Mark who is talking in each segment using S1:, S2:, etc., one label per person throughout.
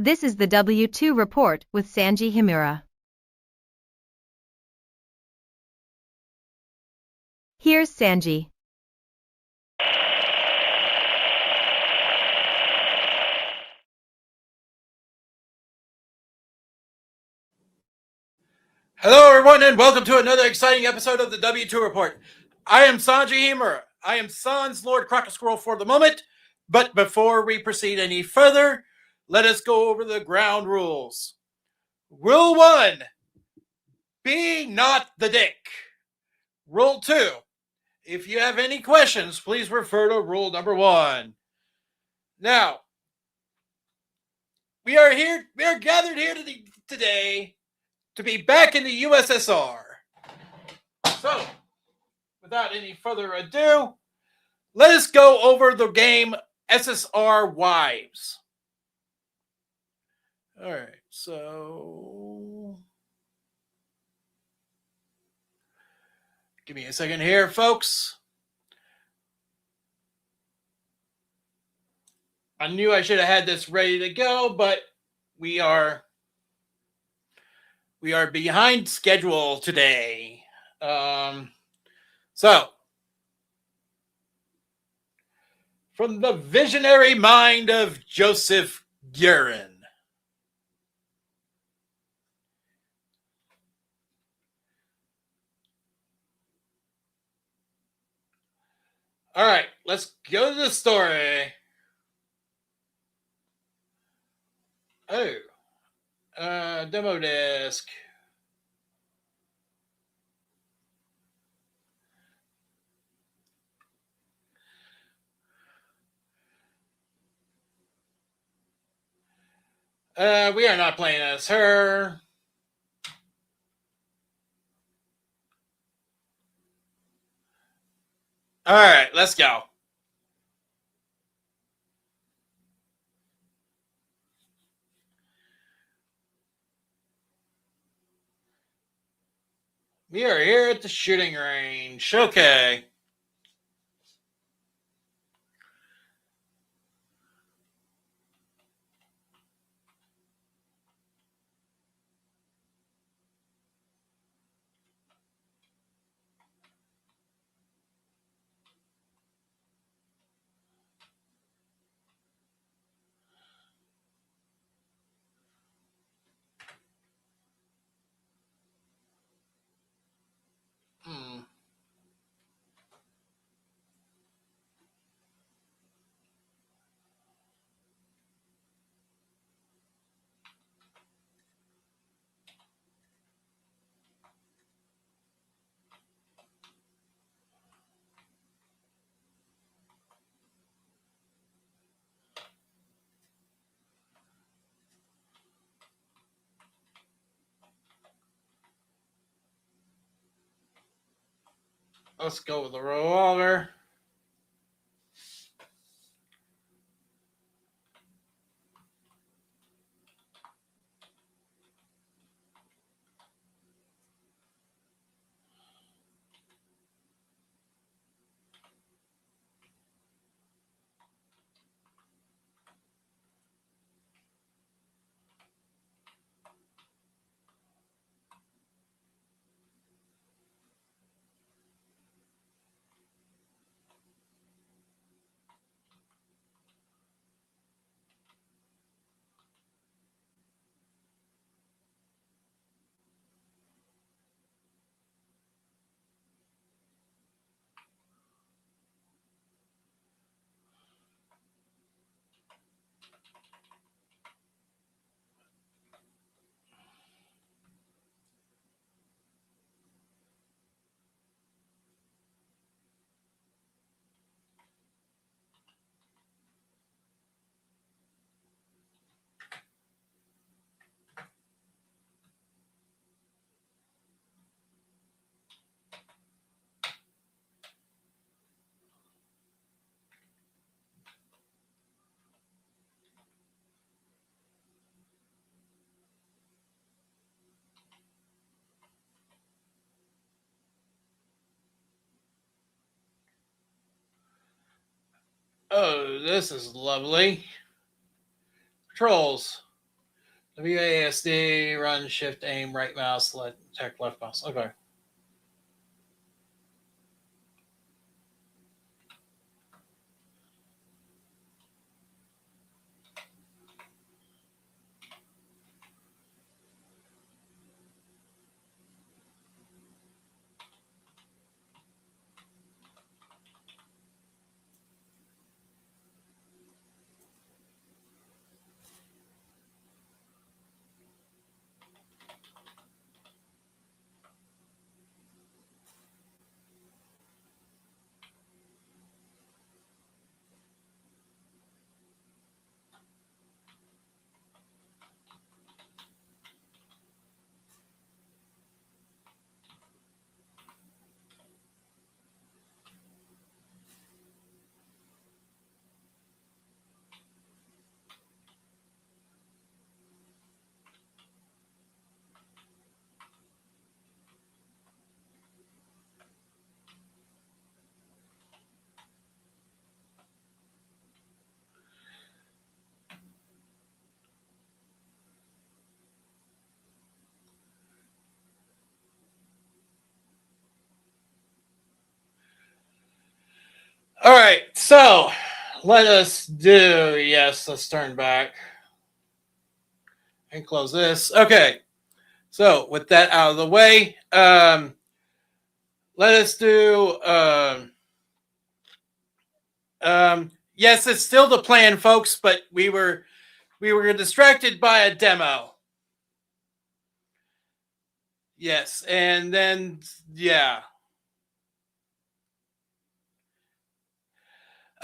S1: This is the W2 report with Sanji Himura. Here's Sanji.
S2: Hello everyone and welcome to another exciting episode of the W2 Report. I am Sanji Himura. I am Sans Lord Crocosquirrel for the moment, but before we proceed any further, let us go over the ground rules. Rule 1, be not the dick. Rule 2, if you have any questions, please refer to rule number 1. Now, we are gathered here today to be back in the USSR. So, without any further ado, let us go over the game SSR Wives. All right, so give me a second here, folks. I knew I should have had this ready to go, but we are behind schedule today. So, from the visionary mind of Joseph Guerin. All right, let's go to the story. Oh, demo disc. We are not playing as her. All right, let's go. We are here at the shooting range. Okay. Let's go with the revolver. Oh, this is lovely. Patrols. WASD, run, shift, aim, right mouse, check left mouse. Okay. All right, so let us do, yes, let's turn back and close this. Okay, so with that out of the way, let us do, yes, it's still the plan, folks, but we were distracted by a demo. Yes, and then, yeah.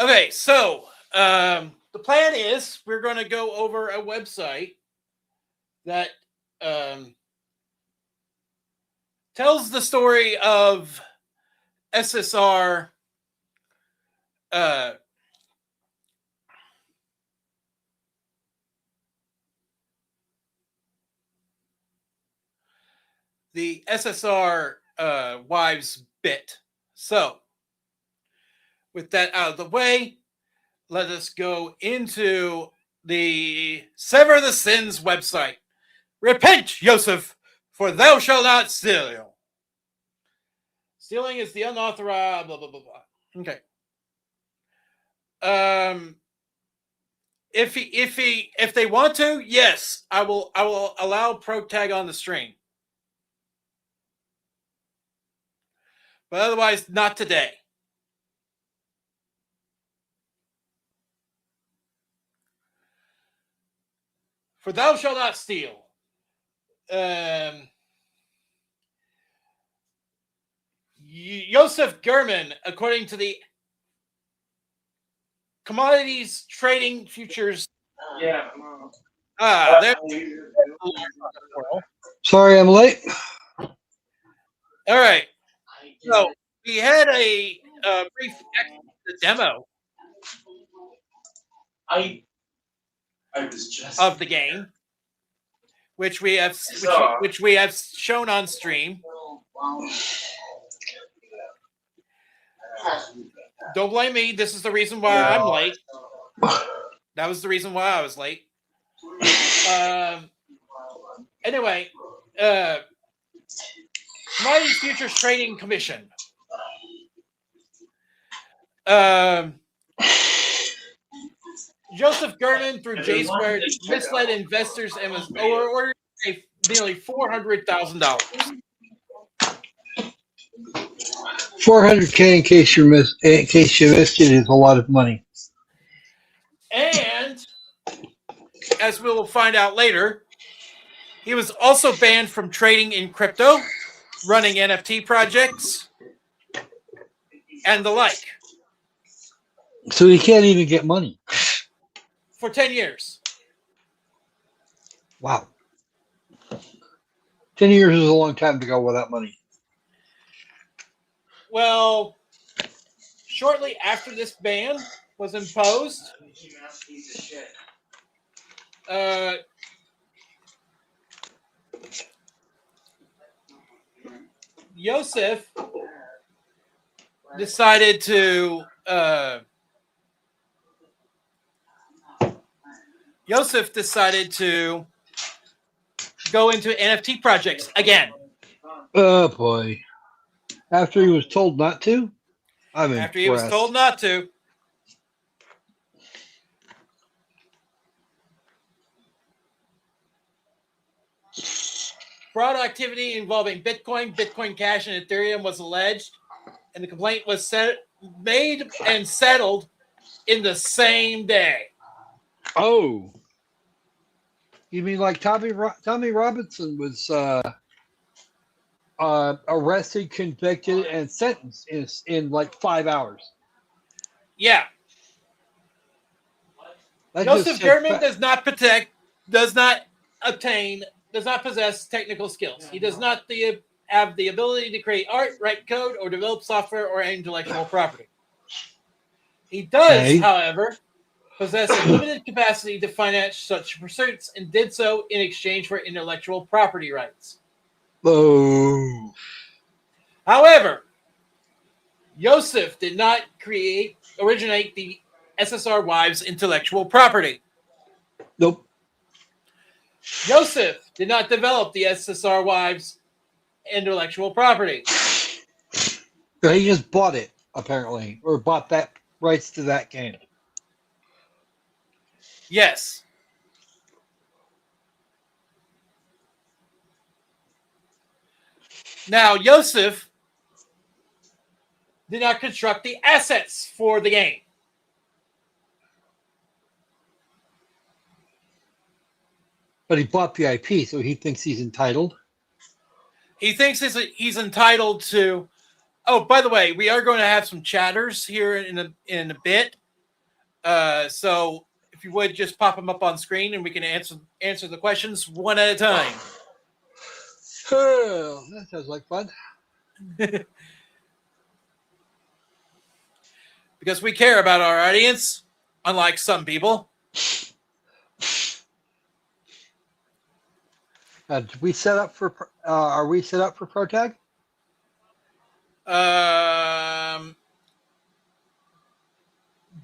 S2: Okay, so the plan is we're going to go over a website that tells the story of SSR the SSR Wives bit. So, with that out of the way, let us go into the Sever the Sins website. Repent, Joseph, for thou shalt not steal. Stealing is the unauthorized blah blah blah blah. Okay. If they want to, yes, I will allow ProTag on the stream. But otherwise, not today. For thou shalt not steal. Joseph Gurman, according to the Commodities Trading Futures.
S3: Yeah.
S4: Sorry, I'm late.
S2: All right. So we had a brief demo of the game, which we have shown on stream. Don't blame me. This is the reason why I'm late. That was the reason why I was late. Anyway, Commodities Futures Trading Commission. Joseph Gurman, through J Squared, misled investors and was ordered to pay nearly $400,000.
S4: $400K in case you missed it is a lot of money.
S2: And as we will find out later, he was also banned from trading in crypto, running NFT projects, and the like.
S4: So he can't even get money.
S2: For 10 years.
S4: Wow. 10 years is a long time to go without money.
S2: Well, shortly after this ban was imposed, Joseph decided to go into NFT projects again.
S4: Oh boy! After he was told not to, I'm
S2: After he was
S4: impressed.
S2: told not to. Fraud activity involving Bitcoin, Bitcoin Cash, and Ethereum was alleged, and the complaint was made and settled in the same day.
S4: Oh, you mean like Tommy Robinson was arrested, convicted, and sentenced in like 5 hours?
S2: Yeah.
S4: That
S2: Joseph
S4: just
S2: German does not possess technical skills. He does not have the ability to create art, write code, or develop software or intellectual property. He does,
S4: Okay.
S2: however, possess a limited capacity to finance such pursuits and did so in exchange for intellectual property rights.
S4: Oh.
S2: However, Joseph did not originate the SSR Wives intellectual property.
S4: Nope.
S2: Joseph did not develop the SSR Wives intellectual property.
S4: He just bought it, apparently, or bought that rights to that game.
S2: Yes. Now, Joseph did not construct the assets for the game.
S4: But he bought the IP, so he thinks he's entitled.
S2: He thinks he's entitled to. Oh, by the way, we are going to have some chatters here in a bit. So if you would just pop them up on screen, and we can answer the questions one at a time.
S4: Oh, that sounds like fun.
S2: Because we care about our audience, unlike some people.
S4: Did we set up for? Are we set up for ProTag?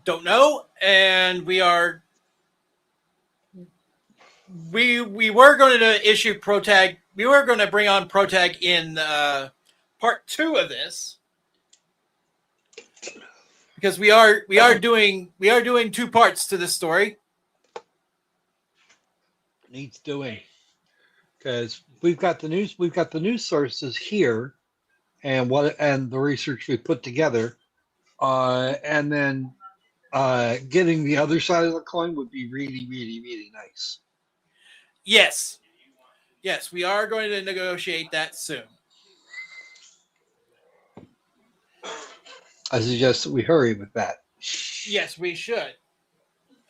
S2: Don't know, and we are. We were going to issue ProTag. We were going to bring on ProTag in part 2 of this, because we are doing 2 parts to this story.
S4: Needs doing, because we've got the news sources here, and the research we put together, and then getting the other side of the coin would be really, really, really nice.
S2: Yes, we are going to negotiate that soon.
S4: I suggest that we hurry with that.
S2: Yes, we should.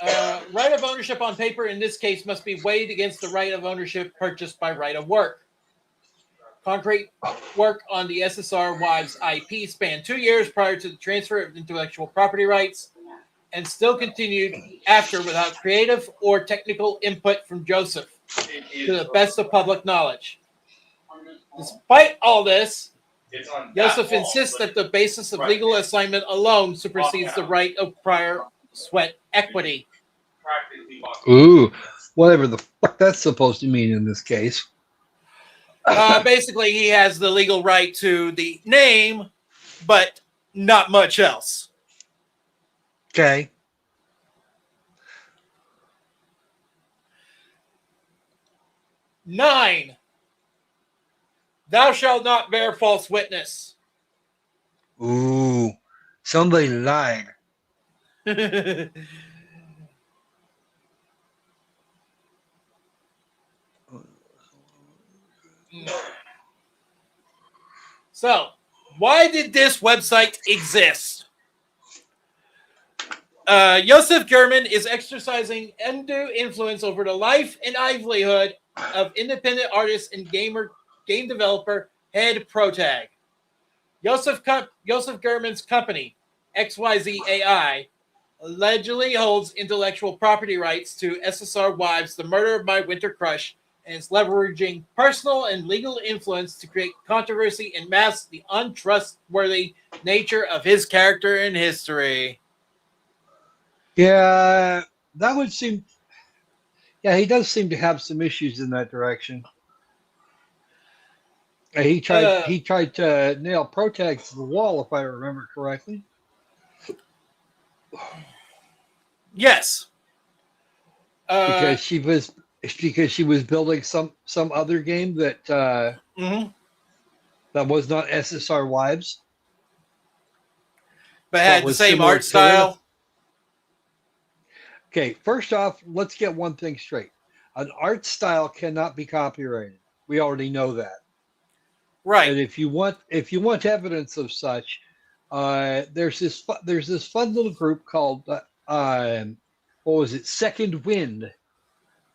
S2: Right of ownership on paper in this case must be weighed against the right of ownership purchased by right of work. Concrete work on the SSR Wives IP spanned 2 years prior to the transfer of intellectual property rights, and still continued after without creative or technical input from Joseph, to the best of public knowledge. Despite all this, Joseph insists that the basis of legal assignment alone supersedes the right of prior sweat equity.
S4: Ooh, whatever the fuck that's supposed to mean in this case.
S2: Basically, he has the legal right to the name, but not much else.
S4: Okay.
S2: Nine, thou shalt not bear false witness.
S4: Ooh, somebody lied.
S2: So, why did this website exist? Joseph German is exercising undue influence over the life and livelihood of independent artist and game developer head ProTag. Joseph German's company, XYZ AI, allegedly holds intellectual property rights to SSR Wives, The Murder of My Winter Crush, and is leveraging personal and legal influence to create controversy and mask the untrustworthy nature of his character in history.
S4: Yeah, that would seem. Yeah, he does seem to have some issues in that direction. He tried to nail Protag to the wall, if I remember correctly.
S2: Yes.
S4: Because she was building some other game that
S2: Mm-hmm.
S4: that was not SSR Wives,
S2: But
S4: but
S2: had the
S4: was
S2: same
S4: similar
S2: art
S4: to it.
S2: style.
S4: Okay, first off, let's get one thing straight. An art style cannot be copyrighted. We already know that.
S2: Right.
S4: And if you want evidence of such, there's this fun little group called what was it, Second Wind.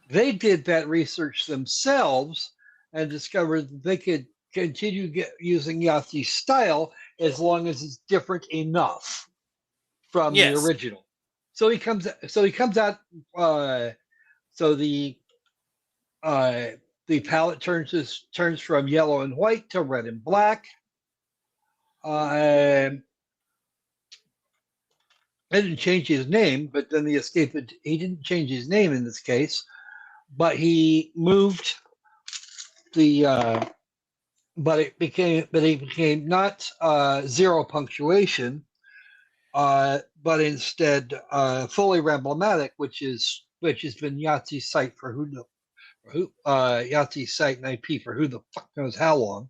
S4: They did that research themselves and discovered that they could continue using Yahtzee's style as long as it's different enough from the
S2: Yes.
S4: original. So he comes out. So the palette turns from yellow and white to red and black. I didn't change his name, but then he didn't change his name in this case, but he moved the but it became not zero punctuation, but instead fully emblematic, which has been Yahtzee's site for Yahtzee's site and IP for who the fuck knows how long,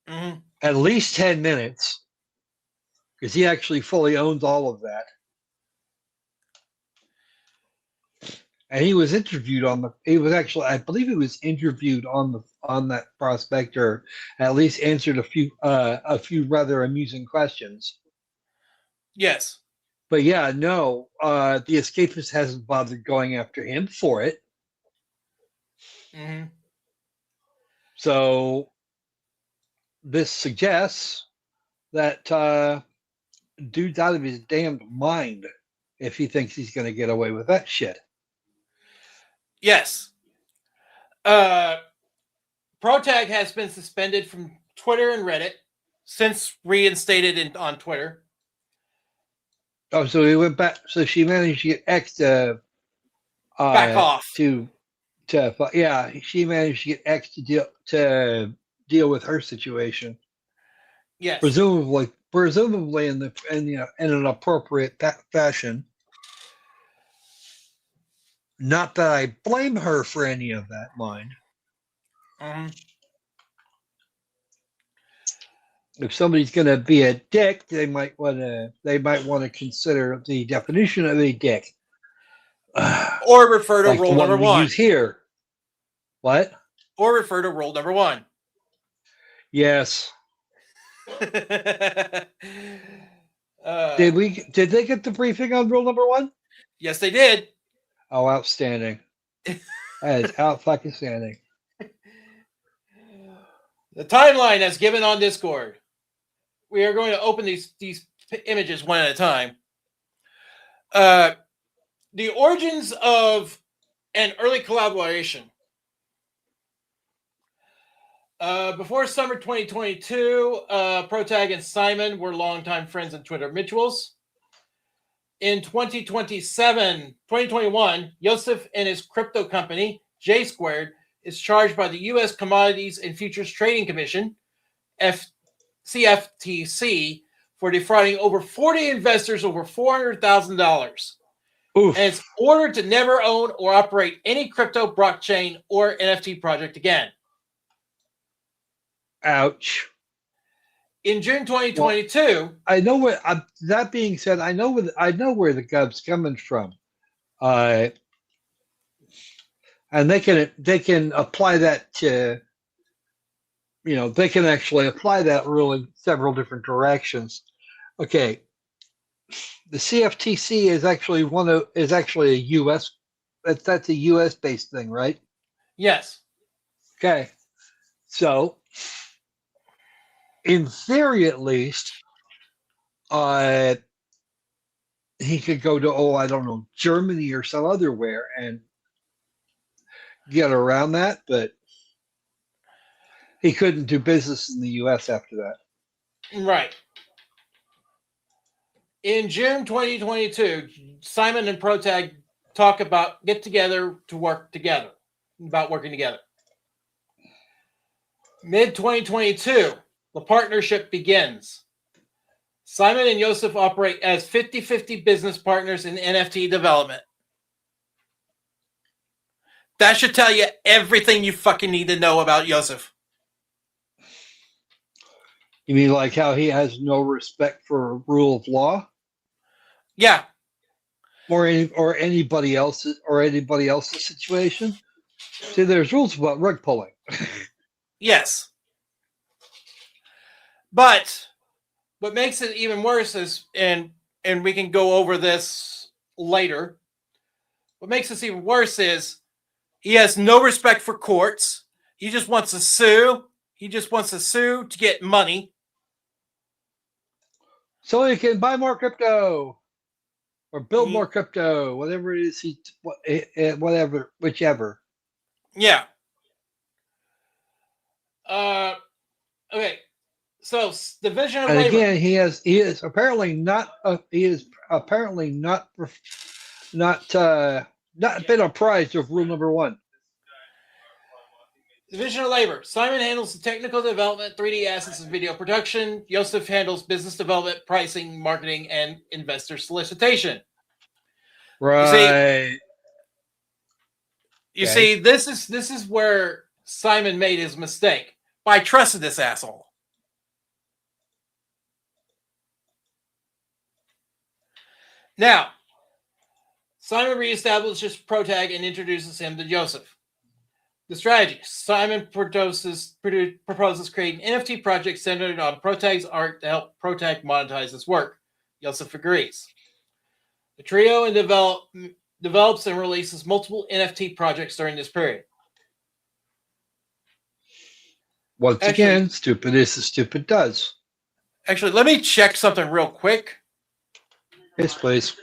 S2: Mm-hmm.
S4: at least 10 minutes, because he actually fully owns all of that. And he was interviewed I believe he was interviewed on that prospector, at least answered a few rather amusing questions.
S2: Yes.
S4: But yeah, no, the escapist hasn't bothered going after him for it.
S2: Mm-hmm.
S4: So this suggests that dude's out of his damned mind if he thinks he's going to get away with that shit.
S2: Yes. Protag has been suspended from Twitter and Reddit, since reinstated on Twitter.
S4: Oh, so he went back. So she managed to get X to
S2: Back off.
S4: Yeah, she managed to get X to deal with her situation.
S2: Yes.
S4: Presumably in an appropriate fashion. Not that I blame her for any of that, mind.
S2: Mm-hmm.
S4: If somebody's going to be a dick, they might want to consider the definition of a dick,
S2: Or refer to
S4: like
S2: rule
S4: the one
S2: number
S4: we
S2: one.
S4: use here. What?
S2: Or refer to rule number one.
S4: Yes. Did they get the briefing on rule number one?
S2: Yes, they did.
S4: Oh, outstanding. That is outstanding.
S2: The timeline as given on Discord. We are going to open these images one at a time. The origins of an early collaboration. Before summer 2022, Protag and Simon were longtime friends and Twitter mutuals. In 2021, Yosef and his crypto company, J Squared, is charged by the U.S. Commodities and Futures Trading Commission, CFTC, for defrauding over 40 investors over $400,000. And it's ordered to never own or operate any crypto, blockchain, or NFT project again.
S4: Ouch.
S2: In June 2022,
S4: I know where. That being said, I know where the gub's coming from, and they can apply that to. They can actually apply that rule in several different directions. Okay, the CFTC is actually a U.S. That's a U.S. based thing, right?
S2: yes.
S4: Okay, so in theory, at least, he could go to, I don't know, Germany or some other where and get around that, but he couldn't do business in the U.S. after that.
S2: Right. In June 2022, Simon and Protag get together to work together, about working together. Mid-2022, the partnership begins. Simon and Joseph operate as 50-50 business partners in NFT development. That should tell you everything you fucking need to know about Joseph.
S4: You mean like how he has no respect for rule of law,
S2: Yeah,
S4: or anybody else's situation? See, there's rules about rug pulling.
S2: yes. But what makes it even worse is, and we can go over this later, what makes this even worse is he has no respect for courts. He just wants to sue. He just wants to sue to get money.
S4: So he can buy more crypto or build more crypto, whatever it is whichever.
S2: Yeah. Okay. So division of
S4: and
S2: labor.
S4: Again, he is apparently not been apprised of rule number 1.
S2: Division of labor. Simon handles the technical development, 3D assets, and video production. Joseph handles business development, pricing, marketing, and investor solicitation.
S4: Right.
S2: You see, this is where Simon made his mistake by trusting this asshole. Now, Simon reestablishes Protag and introduces him to Joseph. The strategy. Simon proposes creating NFT projects centered on Protag's art to help Protag monetize his work. Joseph agrees. The trio develops and releases multiple NFT projects during this period.
S4: Once again, stupid is as stupid does.
S2: Actually, let me check something real quick.
S4: Yes, please.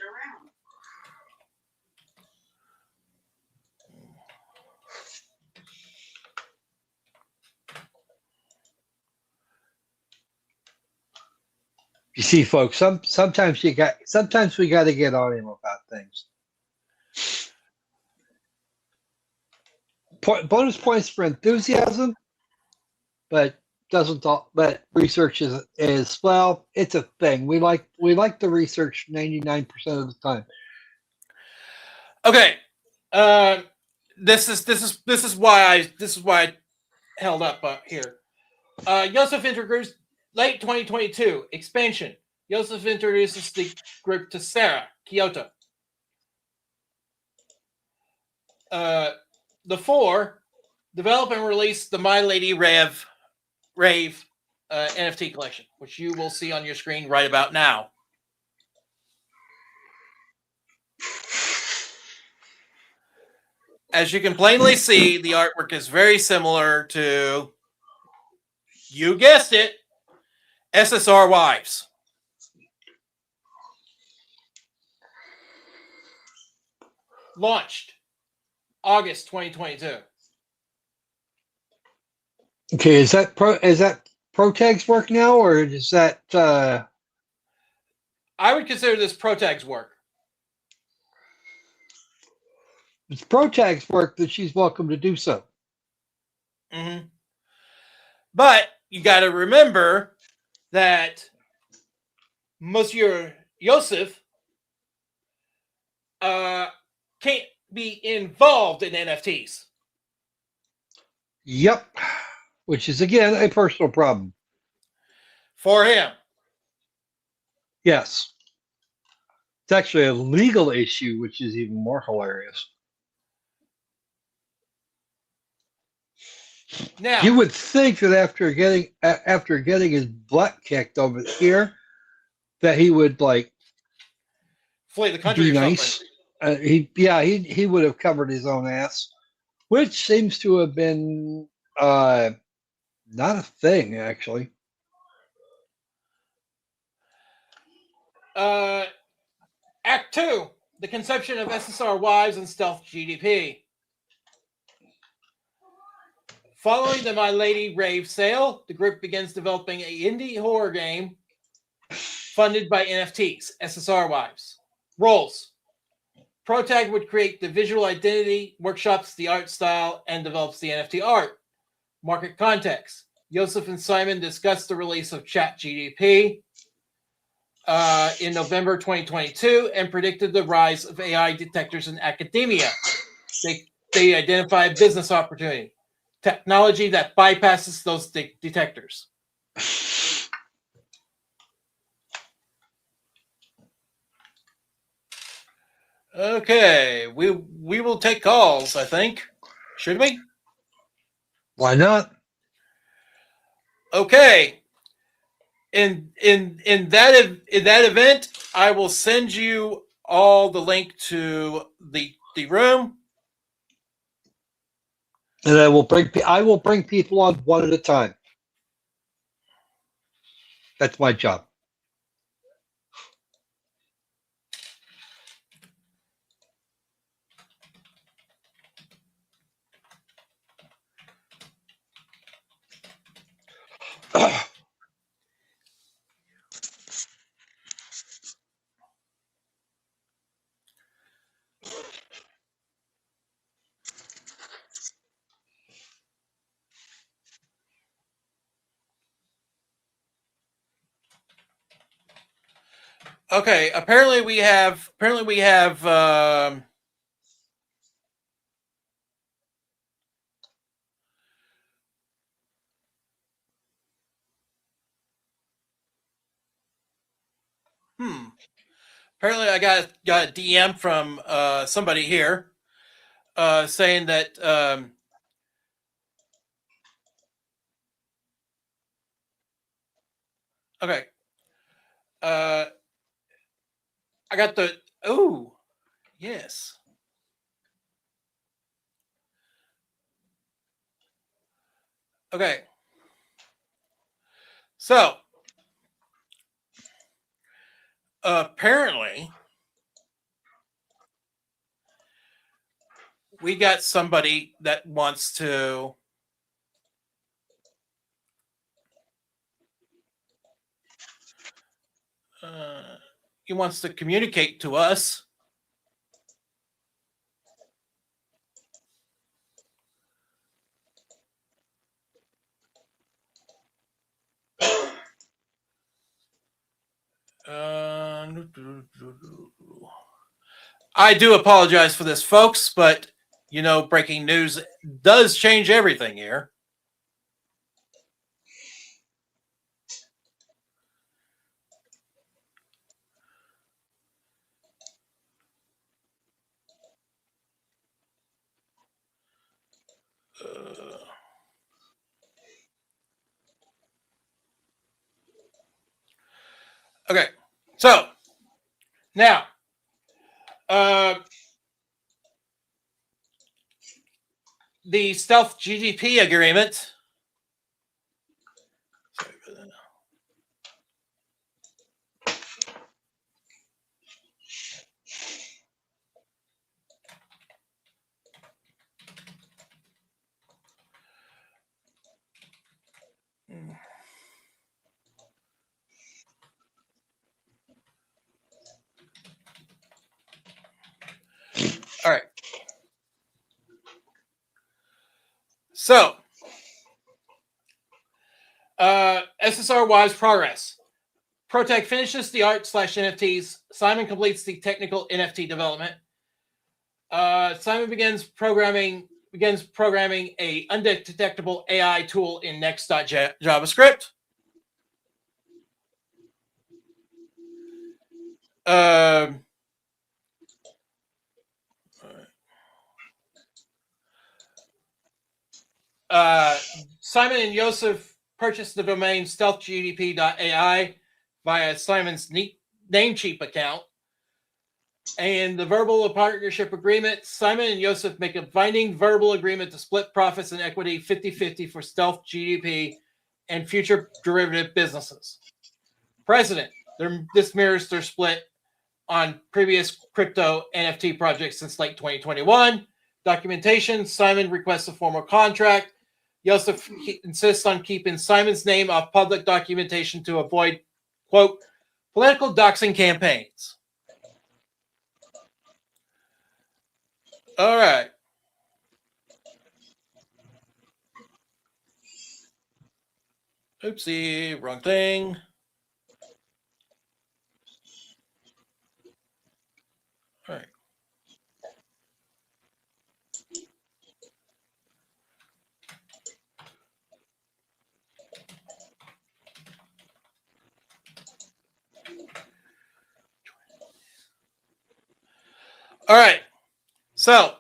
S4: You see, folks, sometimes we got to get on him about things. Bonus points for enthusiasm, but research is well, it's a thing. We like the research 99% of the time.
S2: Okay, this is why I held up here. Joseph introduced late 2022 expansion. Joseph introduces the group to Sarah, Kyoto. The 4 develop and release the My Lady Rave NFT collection, which you will see on your screen right about now. As you can plainly see, the artwork is very similar to, you guessed it, SSR Wives. Launched August 2022.
S4: Okay, is that Protag's work now, or is that?
S2: I would consider this Protag's work.
S4: It's Protag's work that she's welcome to do so.
S2: Mm-hmm. But you got to remember that Monsieur Joseph can't be involved in NFTs.
S4: Yep, which is again a personal problem
S2: for him.
S4: Yes, it's actually a legal issue, which is even more hilarious.
S2: Now,
S4: you would think that after getting his butt kicked over here, that he would like
S2: flee the country.
S4: Be nice. He would have covered his own ass, which seems to have been not a thing actually.
S2: Act 2: the conception of SSR Wives and Stealth GDP. Following the My Lady Rave sale, the group begins developing an indie horror game funded by NFTs, SSR Wives. Roles: Protag would create the visual identity, workshops the art style, and develops the NFT art. Market context: Joseph and Simon discussed the release of ChatGPT in November 2022 and predicted the rise of AI detectors in academia. They identify a business opportunity, technology that bypasses those detectors. Okay, we will take calls, I think. Should we?
S4: Why not?
S2: Okay. In that event, I will send you all the link to the room.
S4: And I will bring people on one at a time. That's my job.
S2: Okay, apparently we have apparently I got a DM from somebody here saying that okay. I got the yes. Okay. So apparently we got somebody that wants to he wants to communicate to us. I do apologize for this, folks, but you know, breaking news does change everything here. Okay, so now, the stealth GDP agreement. Sorry for that. All right. So, SSR Wives progress. Protag finishes the art/NFTs. Simon completes the technical NFT development. Simon begins programming a undetectable AI tool in Next.JavaScript. Simon and Joseph purchased the domain stealthgdp.ai via Simon's Namecheap account. And the verbal partnership agreement, Simon and Joseph make a binding verbal agreement to split profits and equity 50-50 for Stealth GDP and future derivative businesses. President, this mirrors their split on previous crypto NFT projects since late 2021. Documentation, Simon requests a formal contract. Joseph insists on keeping Simon's name off public documentation to avoid, quote, political doxing campaigns. All right. Oopsie, wrong thing. All right. All right. So,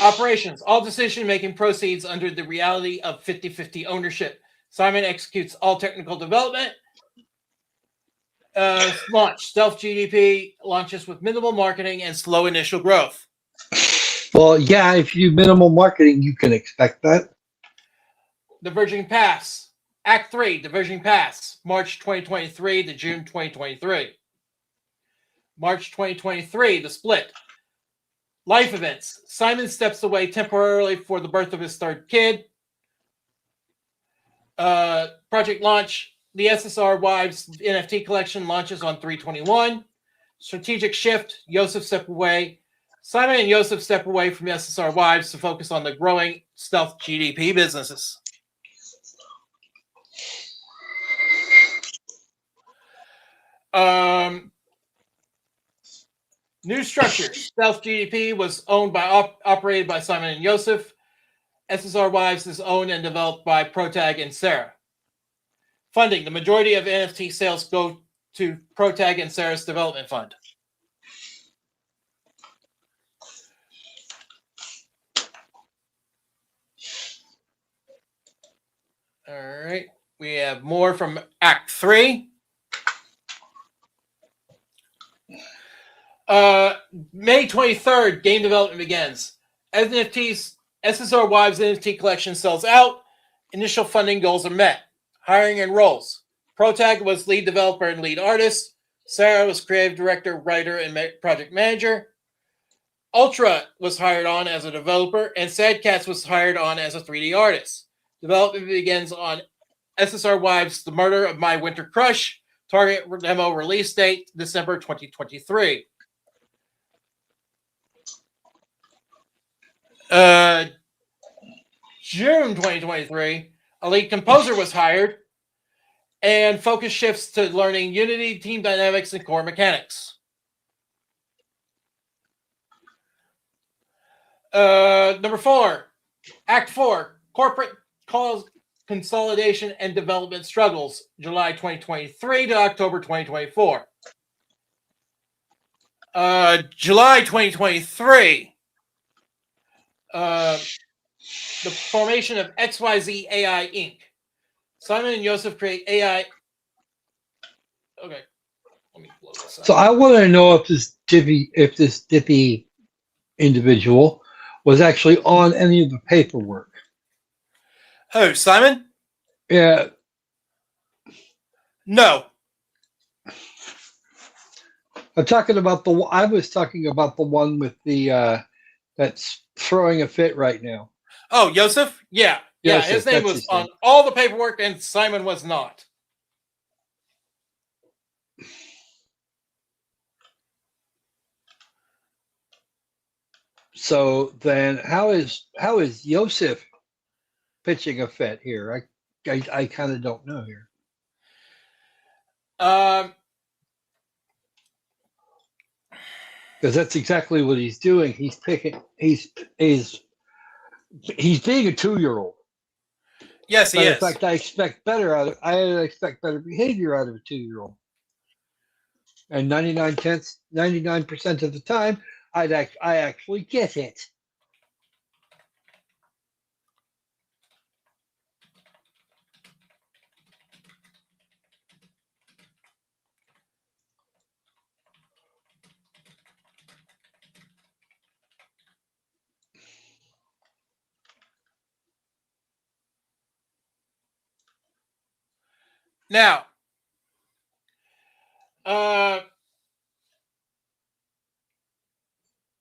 S2: operations. All decision-making proceeds under the reality of 50-50 ownership. Simon executes all technical development. Launch. Stealth GDP launches with minimal marketing and slow initial growth.
S4: Well, yeah, if you do minimal marketing, you can expect that.
S2: Diverging Paths. Act 3, Diverging Paths. March 2023 to June 2023. March 2023, The Split. Life events. Simon steps away temporarily for the birth of his third kid. Project launch. The SSR Wives NFT collection launches on 3/21. Strategic shift. Yosef step away. Simon and Yosef step away from SSR Wives to focus on the growing stealth GDP businesses. New structure. Stealth GDP was owned by operated by Simon and Yosef. SSR Wives is owned and developed by Protag and Sarah. Funding. The majority of NFT sales go to Protag and Sarah's development fund. All right. We have more from Act 3. May 23rd, game development begins. NFTs, SSR Wives NFT collection sells out. Initial funding goals are met. Hiring and roles. Protag was lead developer and lead artist. Sarah was creative director, writer, and project manager. Ultra was hired on as a developer, and Sad Cats was hired on as a 3D artist. Development begins on SSR Wives, The Murder of My Winter Crush. Target demo release date, December 2023. June 2023, a lead composer was hired, and focus shifts to learning Unity, team dynamics, and core mechanics. Number 4, Act 4, corporate consolidation and development struggles, July 2023 to October 2024. July 2023. The formation of XYZ AI Inc. Simon and Yosef create AI. Okay, let me blow this up.
S4: So I want to know if this Dippy individual was actually on any of the paperwork.
S2: Who, Simon?
S4: Yeah.
S2: No.
S4: I was talking about the one with the that's throwing a fit right now.
S2: Oh, Yosef? Yeah. Yeah,
S4: Yosef,
S2: his name
S4: that's
S2: was
S4: his
S2: on
S4: name.
S2: all the paperwork, and Simon was not.
S4: So then, how is Yosef pitching a fit here? I kind of don't know here. Because that's exactly what he's doing. He's picking. He's being a 2-year-old.
S2: Yes, he
S4: But in
S2: is.
S4: fact, I expect better behavior out of a 2-year-old. And 99% of the time, I actually get it.
S2: Now,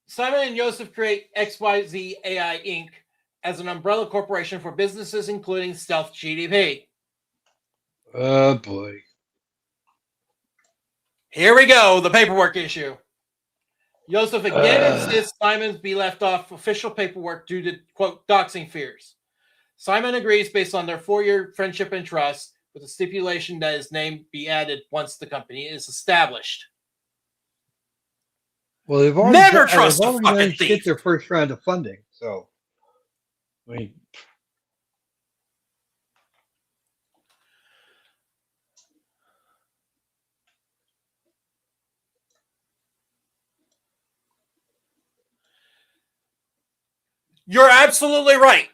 S2: Simon and Yosef create XYZ AI Inc. as an umbrella corporation for businesses including Stealth GDP.
S4: Oh boy.
S2: Here we go, the paperwork issue. Joseph again insists Simon be left off official paperwork due to, quote, doxing fears. Simon agrees based on their 4-year friendship and trust, with a stipulation that his name be added once the company is established.
S4: Well, they've already
S2: Never trust a fucking
S4: managed to
S2: thief.
S4: get their first round of funding, so I mean,
S2: You're absolutely right.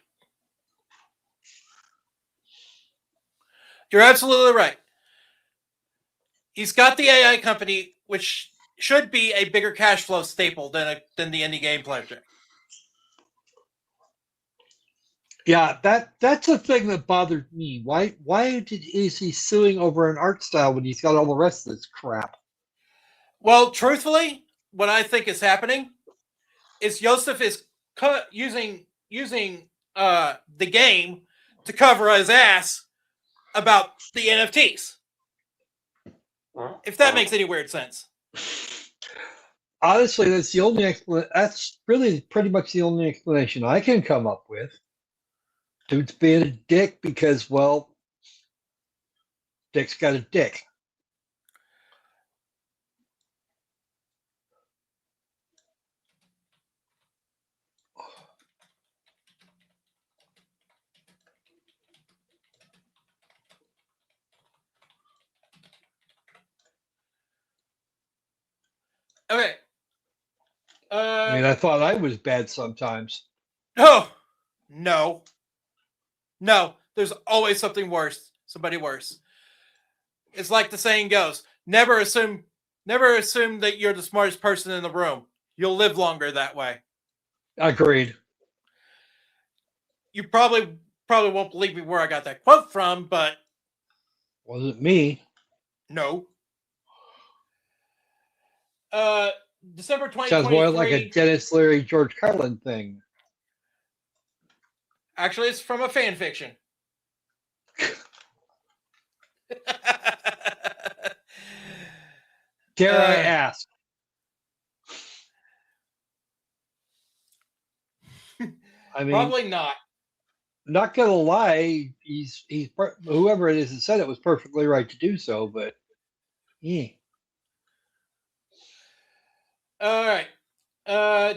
S2: You're absolutely right. He's got the AI company, which should be a bigger cash flow staple than the indie game project.
S4: yeah, that's a thing that bothered me. Why is he suing over an art style when he's got all the rest of this crap?
S2: Well, truthfully, what I think is happening is Joseph is using the game to cover his ass about the NFTs. If that makes any weird sense.
S4: Honestly, that's the only that's really pretty much the only explanation I can come up with. Dude's being a dick because, well, Dick's got a dick.
S2: Okay.
S4: I mean, I thought I was bad sometimes.
S2: Oh, no. There's always somebody worse. It's like the saying goes, never assume that you're the smartest person in the room. You'll live longer that way.
S4: Agreed.
S2: You probably won't believe me where I got that quote from, but
S4: Wasn't me.
S2: no. December 2023.
S4: Sounds more like a Dennis Leary, George Carlin thing.
S2: Actually, it's from a fan fiction.
S4: Dare I ask? I mean,
S2: probably not.
S4: Not gonna lie, he's whoever it is that said it was perfectly right to do so, but yeah.
S2: All right.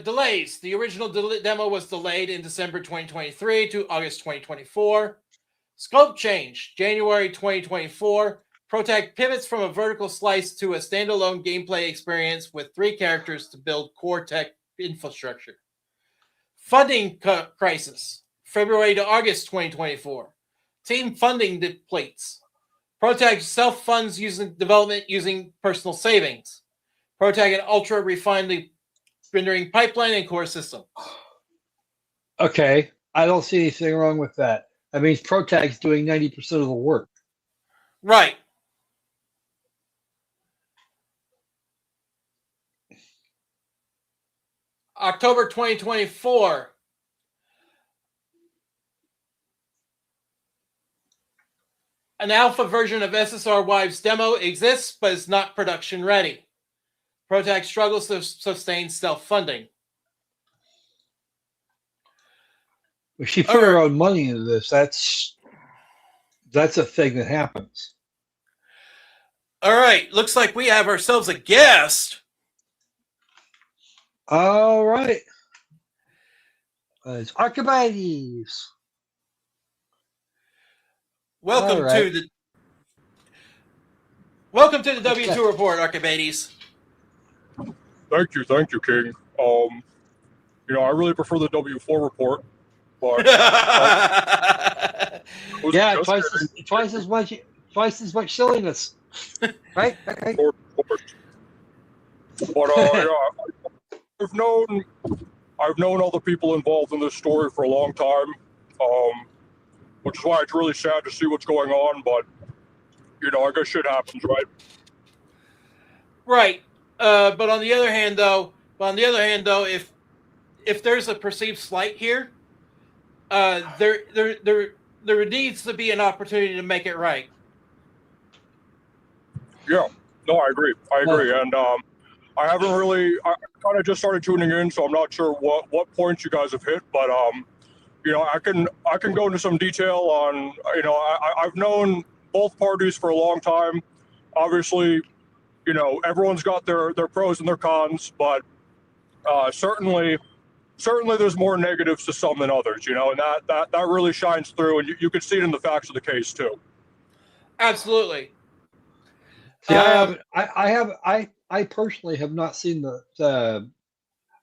S2: Delays. The original demo was delayed in December 2023 to August 2024. Scope change. January 2024. Protag pivots from a vertical slice to a standalone gameplay experience with 3 characters to build core tech infrastructure. Funding crisis. February to August 2024. Team funding depletes. Protag self-funds development using personal savings. Protag and Ultra refine the rendering pipeline and core system.
S4: Okay, I don't see anything wrong with that. That means Protag's doing 90% of the work.
S2: Right. October 2024. An alpha version of SSR Wives demo exists, but is not production ready. Protag struggles to sustain self-funding.
S4: If she put her own money into this, that's a thing that happens.
S2: All right, looks like we have ourselves a guest.
S4: All right. It's Archimedes.
S2: Welcome
S4: right.
S2: to the W2 report, Archimedes.
S3: Thank you, King. I really prefer the W4 report, but
S4: yeah, twice as much silliness, right? Okay.
S3: Of course. But yeah, I've known all the people involved in this story for a long time, which is why it's really sad to see what's going on. But I guess shit happens, right?
S2: Right. But on the other hand, though, if there's a perceived slight here, there needs to be an opportunity to make it right.
S3: Yeah. No, I agree. And I haven't really. I kind of just started tuning in, so I'm not sure what points you guys have hit. But I can go into some detail on. I've known both parties for a long time. Obviously, everyone's got their pros and their cons, but certainly there's more negatives to some than others. And that really shines through, and you can see it in the facts of the case too.
S2: Absolutely.
S4: See, I personally have not seen I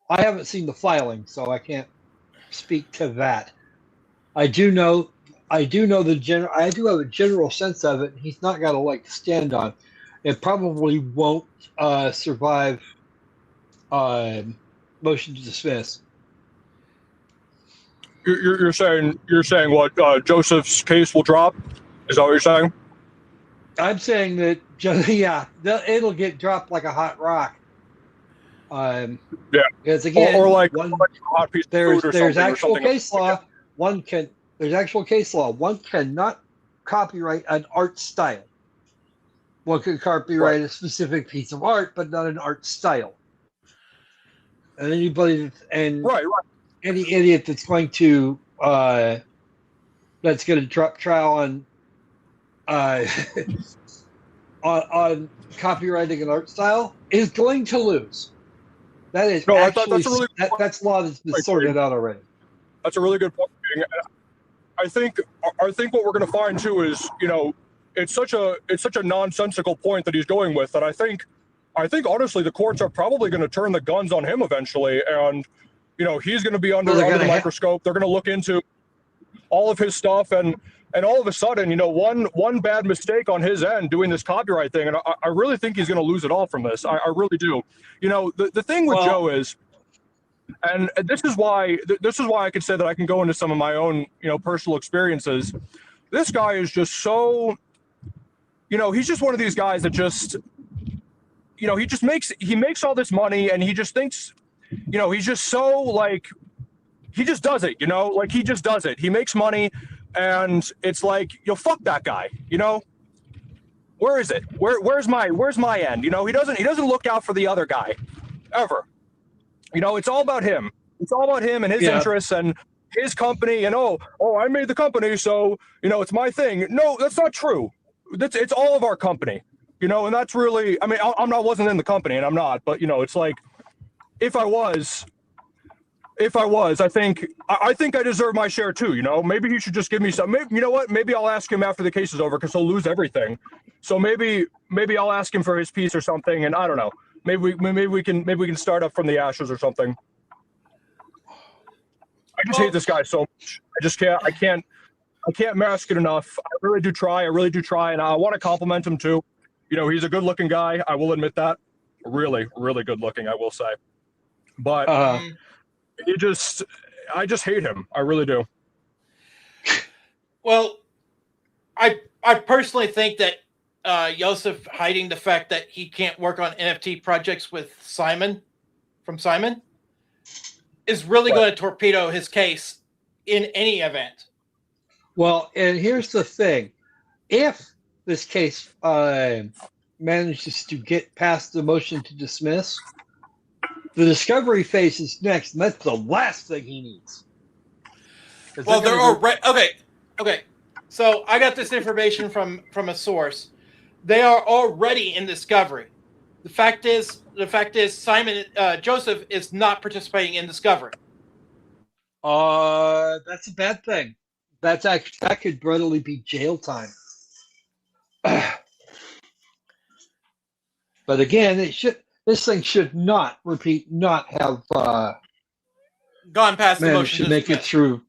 S4: haven't seen the filing, so I can't speak to that. I do know I do have a general sense of it. He's not got a leg to stand on. It probably won't survive motion to dismiss.
S3: You're saying what Joseph's case will drop? Is that what you're saying?
S4: I'm saying that, yeah, it'll get dropped like a hot rock.
S3: Yeah.
S4: Because again,
S3: or like a hot piece of food or
S4: there's
S3: something.
S4: actual case law. There's actual case law. One cannot copyright an art style. One can copyright a specific piece of art, but not an art style. And anybody any idiot that's going to drop trial on on copyrighting an art style is going to lose. That is that's law that's been sorted out already.
S3: That's a really good point. I think what we're going to find too is it's such a nonsensical point that he's going with that I think honestly the courts are probably going to turn the guns on him eventually, and he's going to be under the microscope. They're going to look into all of his stuff, and all of a sudden, one bad mistake on his end doing this copyright thing, and I really think he's going to lose it all from this. I really do. The thing with Joe is, and this is why I could say that I can go into some of my own personal experiences. This guy is just so, he's just one of these guys that just, he makes all this money, and he just thinks, he's just so like, he just does it, like he just does it. He makes money, and it's like, fuck that guy, where is it? Where's my end? He doesn't look out for the other guy ever. It's all about him. It's all about him and his interests and his company, and I made the company, so it's my thing. No, that's not true. It's all of our company, and that's really, I wasn't in the company, and I'm not, but it's like, if I was, I think I deserve my share too. Maybe he should just give me some. Maybe, maybe I'll ask him after the case is over, because he'll lose everything. So maybe I'll ask him for his piece or something, and I don't know. Maybe we can start up from the ashes or something. I just hate this guy so much. I can't mask it enough. I really do try, and I want to compliment him too. He's a good-looking guy. I will admit that. Really, really good-looking, I will say. But I just hate him. I really do.
S2: Well, I personally think that Joseph hiding the fact that he can't work on NFT projects with Simon is really going to torpedo his case in any event.
S4: Well, and here's the thing. If this case manages to get past the motion to dismiss, the discovery phase is next, and that's the last thing he needs.
S2: Well, they're already... Okay. So I got this information from a source. They are already in discovery. The fact is, Joseph is not participating in discovery.
S4: That's a bad thing. That could readily be jail time. But again, this thing should not have
S2: gone past the motion
S4: to make it through.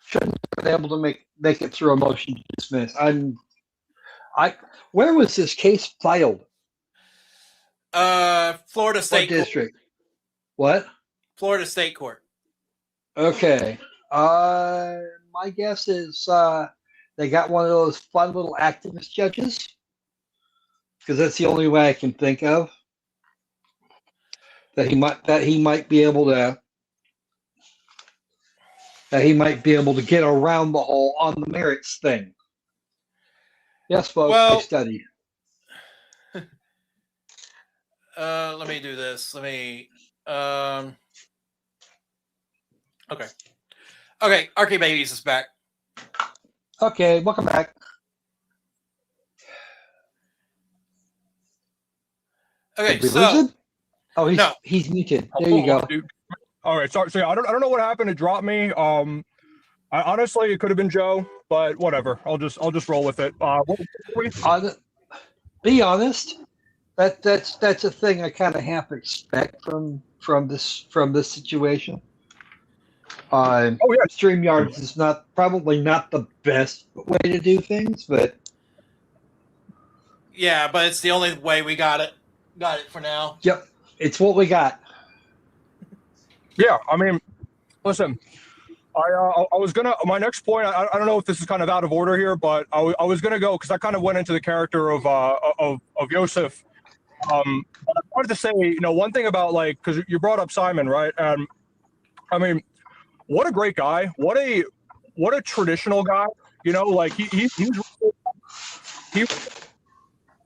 S4: Shouldn't have been able to make it through a motion to dismiss. Where was this case filed?
S2: Florida State
S4: District. What?
S2: Florida State Court.
S4: Okay. My guess is they got one of those fun little activist judges, because that's the only way I can think of that he might be able to get around the whole on the merits thing. Yes, folks, I studied.
S2: Let me do this. Okay. Okay, Archie Babies is back.
S4: Okay, welcome back.
S2: Okay,
S4: Did we
S2: so
S4: lose him? Oh,
S2: no.
S4: he's muted. There you go.
S3: All right, sorry. So I don't know what happened. It dropped me. I honestly, it could have been Joe, but whatever. I'll just roll with it.
S4: Be honest. That's a thing I kind of half expect from this situation.
S3: Oh yeah,
S4: StreamYards is probably not the best way to do things, but
S2: Yeah, but it's the only way we got it. Got it for now.
S4: yep, it's what we got.
S3: yeah. I mean, listen. I was gonna. My next point. I don't know if this is kind of out of order here, but I was gonna go because I kind of went into the character of Yosef. I wanted to say, one thing about because you brought up Simon, right? And I mean, what a great guy. What a traditional guy. He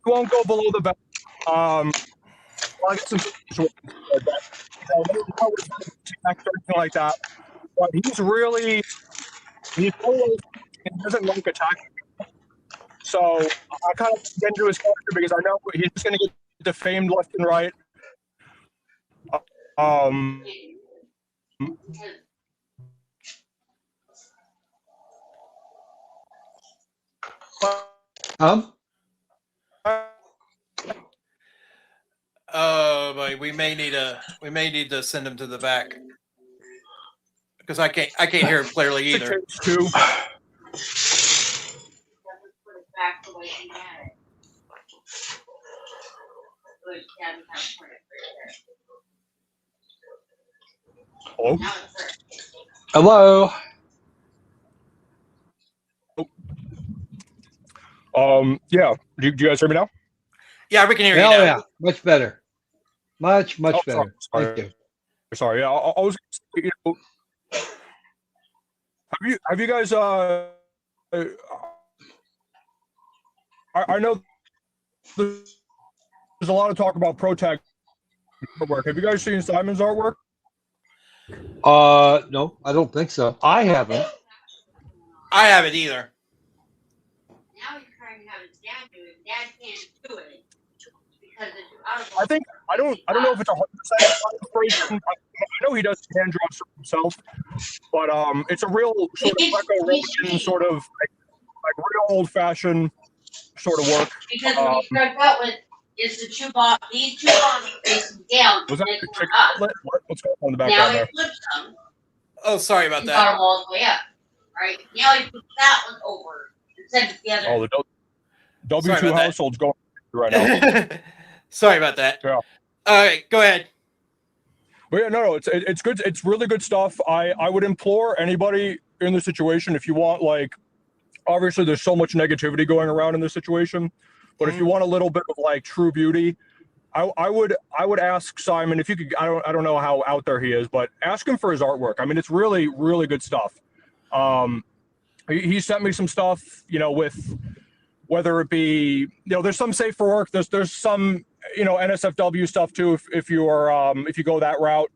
S3: won't go below the belt. I guess some like that. But he doesn't like attacking. So I kind of get into his character because I know he's just going to get defamed left and right.
S2: But we may need to send him to the back because I can't hear him clearly either.
S3: Too. Hello?
S4: Hello.
S3: Yeah. Do you guys hear me now?
S2: Yeah, we can hear you
S4: Oh
S2: now.
S4: yeah, much better. Much better.
S3: Sorry.
S4: Thank you.
S3: Sorry. Yeah, I was. Have you guys? I know there's a lot of talk about ProTag artwork. Have you guys seen Simon's artwork?
S4: No, I don't think so. I haven't.
S2: I haven't either.
S5: Now he's trying to have his dad do it. Dad can't do it because it's out of.
S3: I don't know if it's 100% inspiration. I know he does hand draw stuff himself, but it's a real sort of Greco-Roman sort of like real old-fashioned sort of work.
S5: Because what he struck out with is the two bombs. These two bombs facing down.
S3: Was that
S5: make
S3: the
S5: one
S3: chicken
S5: up.
S3: outlet? What's going on in the
S5: Now
S3: background
S5: he
S3: there?
S5: flips them.
S2: Oh, sorry about
S5: He
S2: that.
S5: got them all the way up. Right now he puts that one over and sends it the other.
S3: Oh, the
S2: Sorry
S3: W2
S2: about that.
S3: household's going right now.
S2: Sorry about that.
S3: Yeah.
S2: All right, go ahead.
S3: But yeah, no, it's good. It's really good stuff. I would implore anybody in this situation, if you want, obviously there's so much negativity going around in this situation, but if you want a little bit of true beauty, I would ask Simon if you could. I don't know how out there he is, but ask him for his artwork. I mean, it's really, really good stuff. He sent me some stuff, with whether it be, there's some safe for work. There's some, NSFW stuff too, if you are, if you go that route.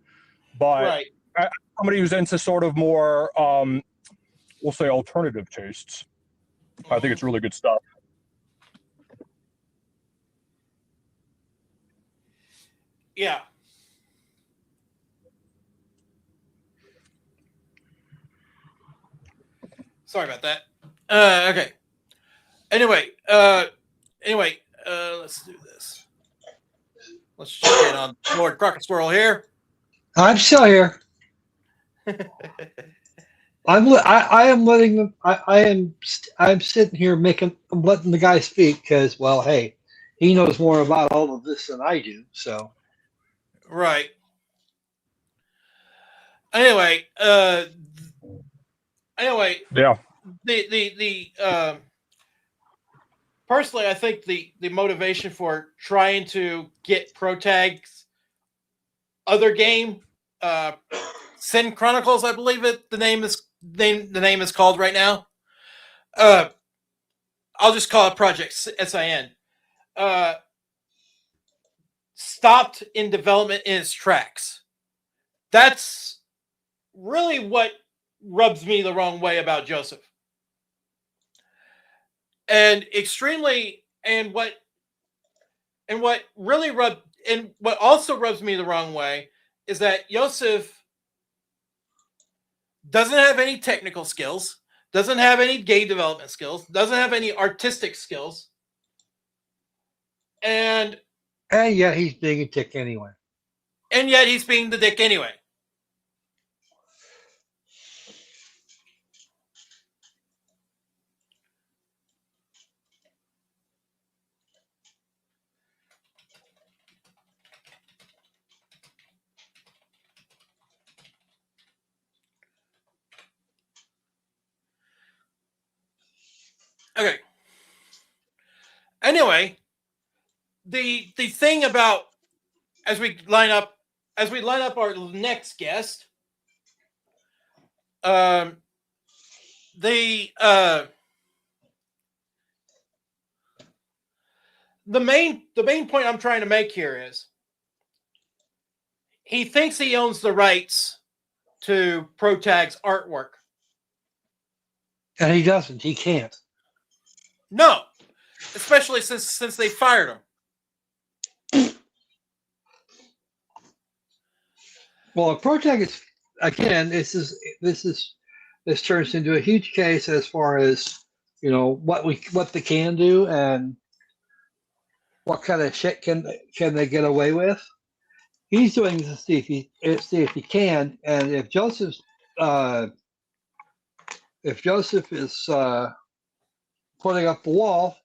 S3: But
S2: Right.
S3: Somebody who's into sort of more, we'll say alternative tastes. I think it's really good stuff.
S2: Yeah. Sorry about that. Okay. Anyway, let's do this. Let's check in on Lord Crocosquirrel here.
S4: I'm still here. I am letting them. I'm sitting here I'm letting the guy speak because, well, hey, he knows more about all of this than I do. So
S2: Right. Anyway,
S3: Yeah.
S2: Personally, I think the motivation for trying to get ProTag's other game, Sin Chronicles, I believe the name is called right now. I'll just call it Project SIN. stopped in development in its tracks. That's really what rubs me the wrong way about Joseph. And what also rubs me the wrong way is that Joseph doesn't have any technical skills, doesn't have any game development skills, doesn't have any artistic skills, and
S4: yet he's being a dick anyway.
S2: And yet he's being the dick anyway. Okay. Anyway, the thing about as we line up our next guest, the main point I'm trying to make here is he thinks he owns the rights to Protag's artwork.
S4: And he doesn't. He can't.
S2: No, especially since they fired him.
S4: Well, Protag is again. This turns into a huge case as far as what they can do and what kind of shit can they get away with. He's doing this to see if he can, and if Joseph is putting up the wall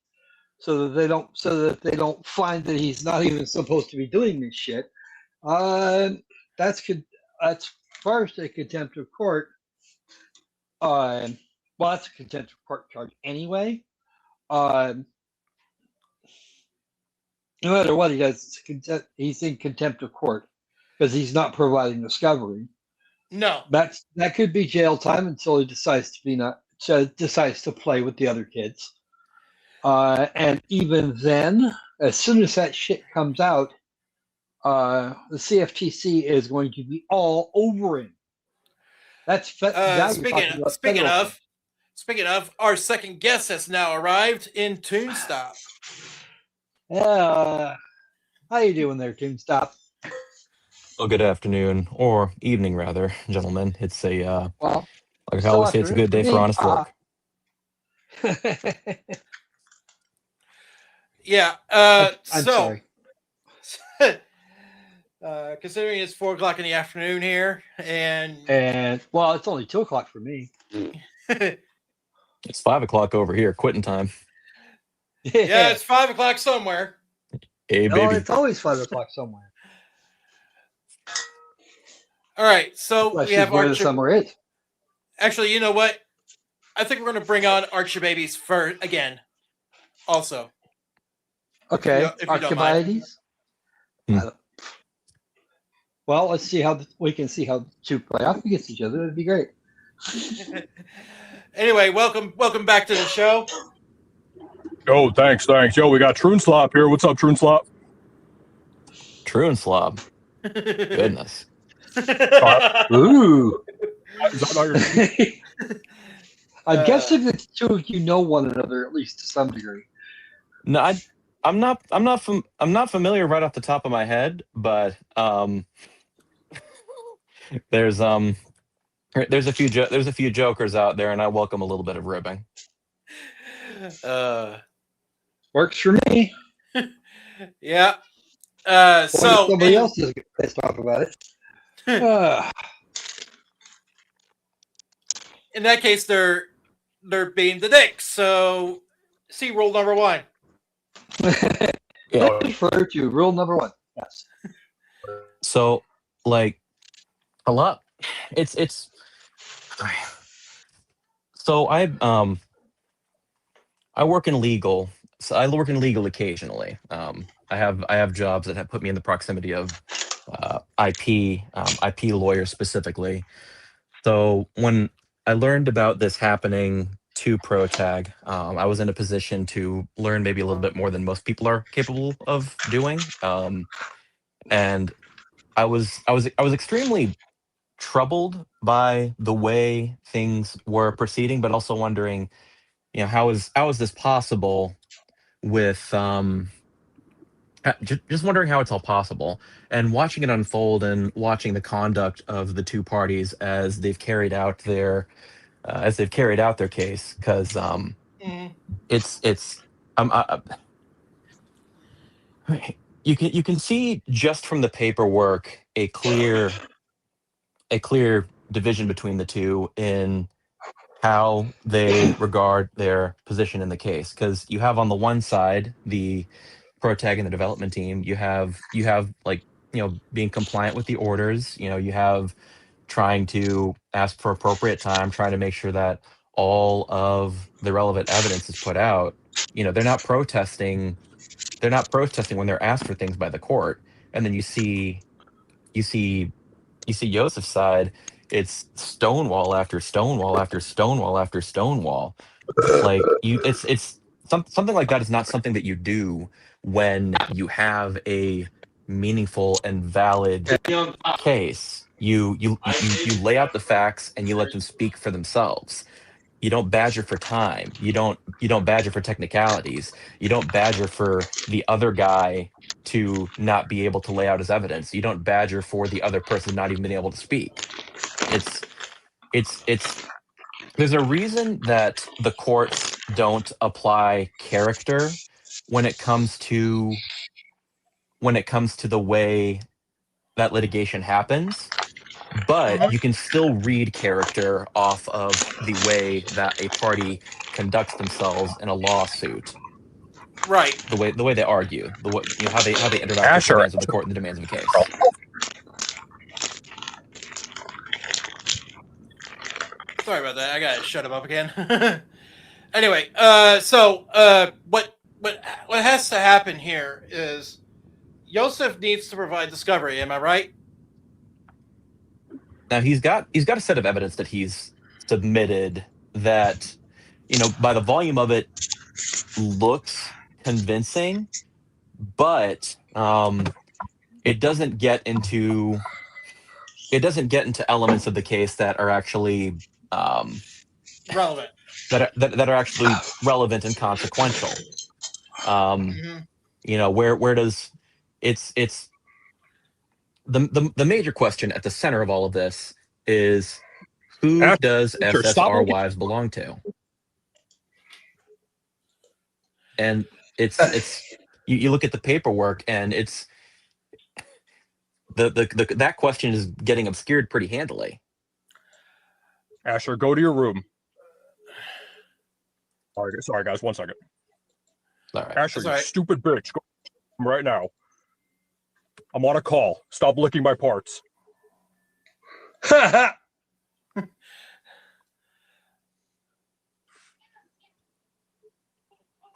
S4: so that they don't find that he's not even supposed to be doing this shit. That's first a contempt of court. Well, that's a contempt of court charge anyway. No matter what he does, he's in contempt of court because he's not providing discovery.
S2: No,
S4: that could be jail time until he decides to play with the other kids. And even then, as soon as that shit comes out, the CFTC is going to be all over him. That's
S2: speaking of, our second guest has now arrived in Toonstop.
S4: How you doing there, Toonstop?
S6: Well, good afternoon or evening, rather, gentlemen. It's like I always say, it's a good day for honest work.
S2: Yeah.
S4: I'm sorry.
S2: Considering it's 4:00 in the afternoon here, and
S4: well, it's only 2:00 for me.
S6: It's 5:00 over here, quitting time.
S2: Yeah, it's 5:00 somewhere.
S6: Hey,
S4: no,
S6: baby.
S4: it's always 5:00 somewhere.
S2: All right, so we have
S4: where the summer is.
S2: Actually, you know what? I think we're going to bring on Archer Babies first again. Also.
S4: Okay,
S2: if you don't mind.
S4: Well, let's see how we can see how two play off against each other. That'd be great.
S2: Anyway, welcome back to the show.
S3: Oh, thanks. Yo, we got Troonslop here. What's up, Troonslop?
S6: True and slob. Goodness.
S4: Ooh.
S3: Is that all your-
S4: I'm guessing the two of you know one another at least to some degree.
S6: No, I'm not familiar right off the top of my head, but there's a few jokers out there, and I welcome a little bit of ribbing.
S4: Works for me.
S2: Yeah.
S4: So
S2: So
S4: somebody else is pissed off about it.
S2: In that case, they're being the dicks. So, see rule number 1.
S6: Yeah.
S4: Refer to rule number 1. Yes.
S6: So, like, a lot. It's. So I work in legal. So I work in legal occasionally. I have jobs that have put me in the proximity of IP lawyers specifically. So when I learned about this happening to Protag, I was in a position to learn maybe a little bit more than most people are capable of doing. and I was extremely troubled by the way things were proceeding, but also wondering, how is this possible with just wondering how it's all possible, and watching it unfold and watching the conduct of the two parties as they've carried out their case, because
S2: Mhm.
S6: it's you can see just from the paperwork a clear division between the two in how they regard their position in the case, because you have on the one side the protag and the development team. You have like, being compliant with the orders. You have trying to ask for appropriate time, trying to make sure that all of the relevant evidence is put out. They're not protesting. They're not protesting when they're asked for things by the court. And then you see Joseph's side. It's stonewall after stonewall after stonewall after stonewall. Like, something like that is not something that you do when you have a meaningful and valid case. You lay out the facts and you let them speak for themselves. You don't badger for time. You don't badger for technicalities. You don't badger for the other guy to not be able to lay out his evidence. You don't badger for the other person not even being able to speak. It's there's a reason that the courts don't apply character when it comes to the way that litigation happens, but
S2: Mhm.
S6: you can still read character off of the way that a party conducts themselves in a lawsuit,
S2: Right.
S6: the way they argue, the way, how they interact with the
S3: Asher,
S6: demands of the court and the demands of a case.
S2: Sorry about that. I gotta shut him up again. Anyway, what has to happen here is Yosef needs to provide discovery. Am I right?
S6: Now he's got a set of evidence that he's submitted that, by the volume of it, looks convincing, but it doesn't get into elements of the case that are actually
S2: Relevant.
S6: that are actually relevant and consequential.
S2: Mhm.
S6: Where does it's the major question at the center of all of this is, who does
S3: Asher, stop
S6: SSR
S3: looking.
S6: Wives belong to? And you look at the paperwork, and it's that question is getting obscured pretty handily.
S3: Asher, go to your room. Sorry, guys. 1 second.
S6: All right.
S3: Asher,
S2: That's
S3: you
S2: all right.
S3: stupid bitch. Go right now. I'm on a call. Stop licking my parts.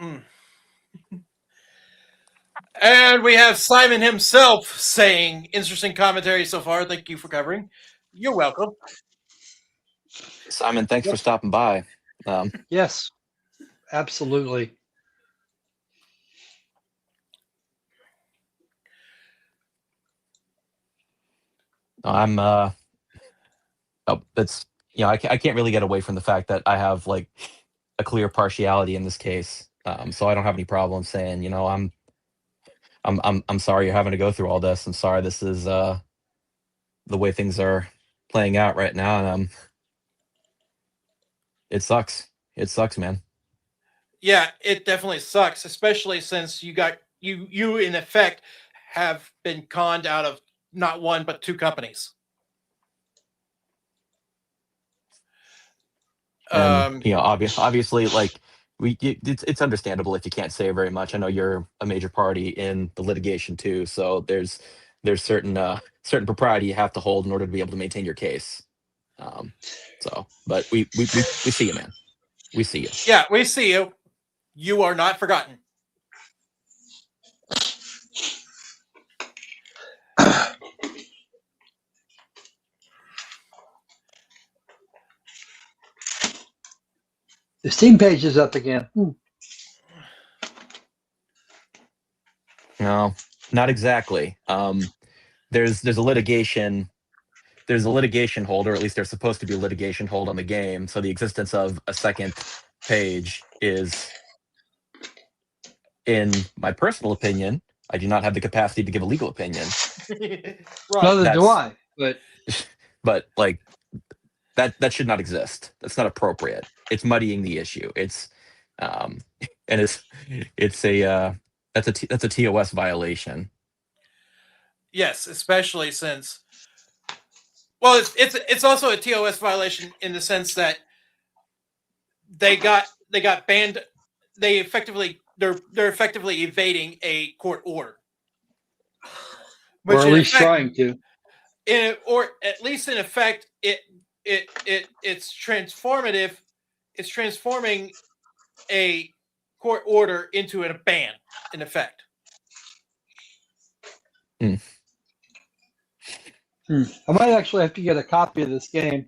S2: Mm. And we have Simon himself saying, interesting commentary so far. Thank you for covering. You're welcome.
S6: Simon, thanks for stopping by.
S4: Yes, absolutely.
S6: I'm it's I can't really get away from the fact that I have like a clear partiality in this case. So I don't have any problem saying, I'm sorry you're having to go through all this. I'm sorry this is the way things are playing out right now, and it sucks. It sucks, man.
S2: Yeah, it definitely sucks, especially since you in effect have been conned out of not one but two companies.
S6: And obviously, like it's understandable if you can't say very much. I know you're a major party in the litigation too, so there's certain propriety you have to hold in order to be able to maintain your case. But we see you, man. We see you.
S2: Yeah, we see you. You are not forgotten.
S4: The Steam page is up again.
S6: No, not exactly. there's a litigation hold, or at least there's supposed to be a litigation hold on the game. So the existence of a second page is, in my personal opinion, I do not have the capacity to give a legal opinion.
S2: Right.
S4: Neither do
S6: That's-
S4: I.
S6: But like that should not exist. That's not appropriate. It's muddying the issue. It's and it's a that's a TOS violation.
S2: Yes, especially since, well, it's also a TOS violation in the sense that they got banned. They're effectively evading a court order,
S4: Or at
S2: in
S4: least
S2: effect,
S4: trying to.
S2: or at least in effect, it's transformative. It's transforming a court order into a ban, in effect.
S4: I might actually have to get a copy of this game,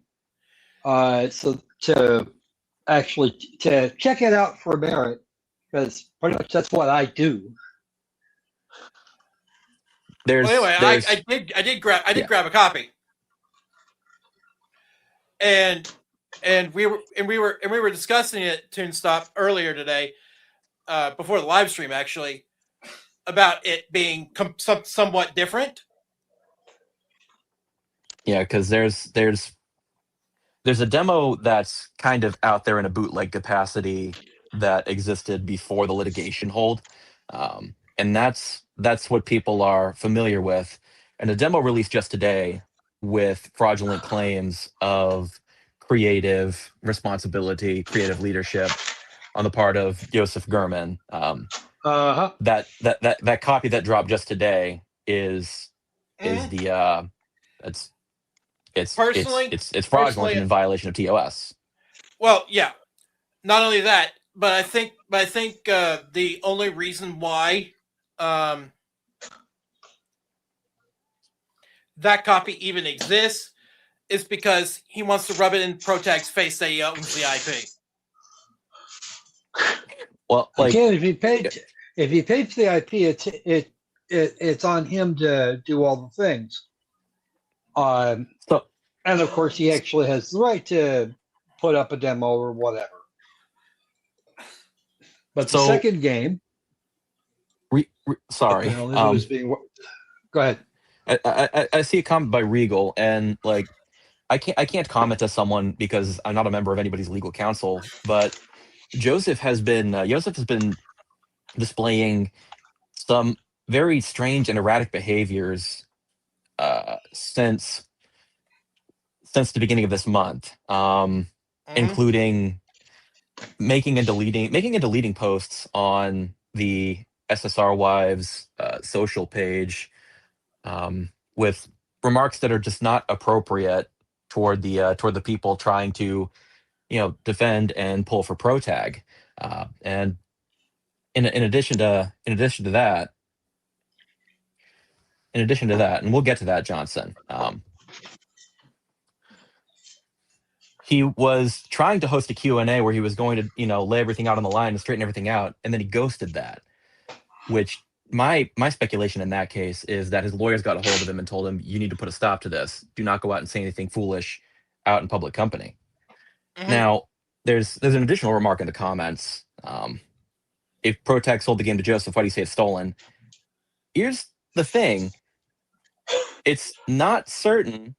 S4: so to check it out for merit, because pretty much that's what I do.
S2: Well, anyway, I did grab a copy, and we were discussing it, Toonstop, earlier today, before the live stream, actually, about it being somewhat different.
S6: Yeah, because there's a demo that's kind of out there in a bootleg capacity that existed before the litigation hold, and that's what people are familiar with. And a demo released just today with fraudulent claims of creative responsibility, creative leadership on the part of Joseph Gurman. That copy that dropped just today is the it's fraudulent and in violation of TOS.
S2: Well, yeah. Not only that, but I think the only reason why that copy even exists is because he wants to rub it in Protag's face that he owns the IP.
S6: Well, like,
S4: again, if he paid for the IP, it's on him to do all the things. And of course, he actually has the right to put up a demo or whatever. But the second game,
S6: sorry,
S4: was being. Go ahead.
S6: I see a comment by Regal, and like, I can't comment to someone because I'm not a member of anybody's legal counsel. But Joseph has been displaying some very strange and erratic behaviors since the beginning of this month, including making and deleting posts on the SSR Wives social page with remarks that are just not appropriate toward the people trying to, defend and pull for Protag. And in addition to that, and we'll get to that, Johnson. He was trying to host a Q&A where he was going to, lay everything out on the line and straighten everything out, and then he ghosted that, which my speculation in that case is that his lawyers got a hold of him and told him, you need to put a stop to this. Do not go out and say anything foolish out in public company. Mm-hmm. Now, there's an additional remark in the comments. If Protag sold the game to Joseph, why do you say it's stolen? Here's the thing. It's not certain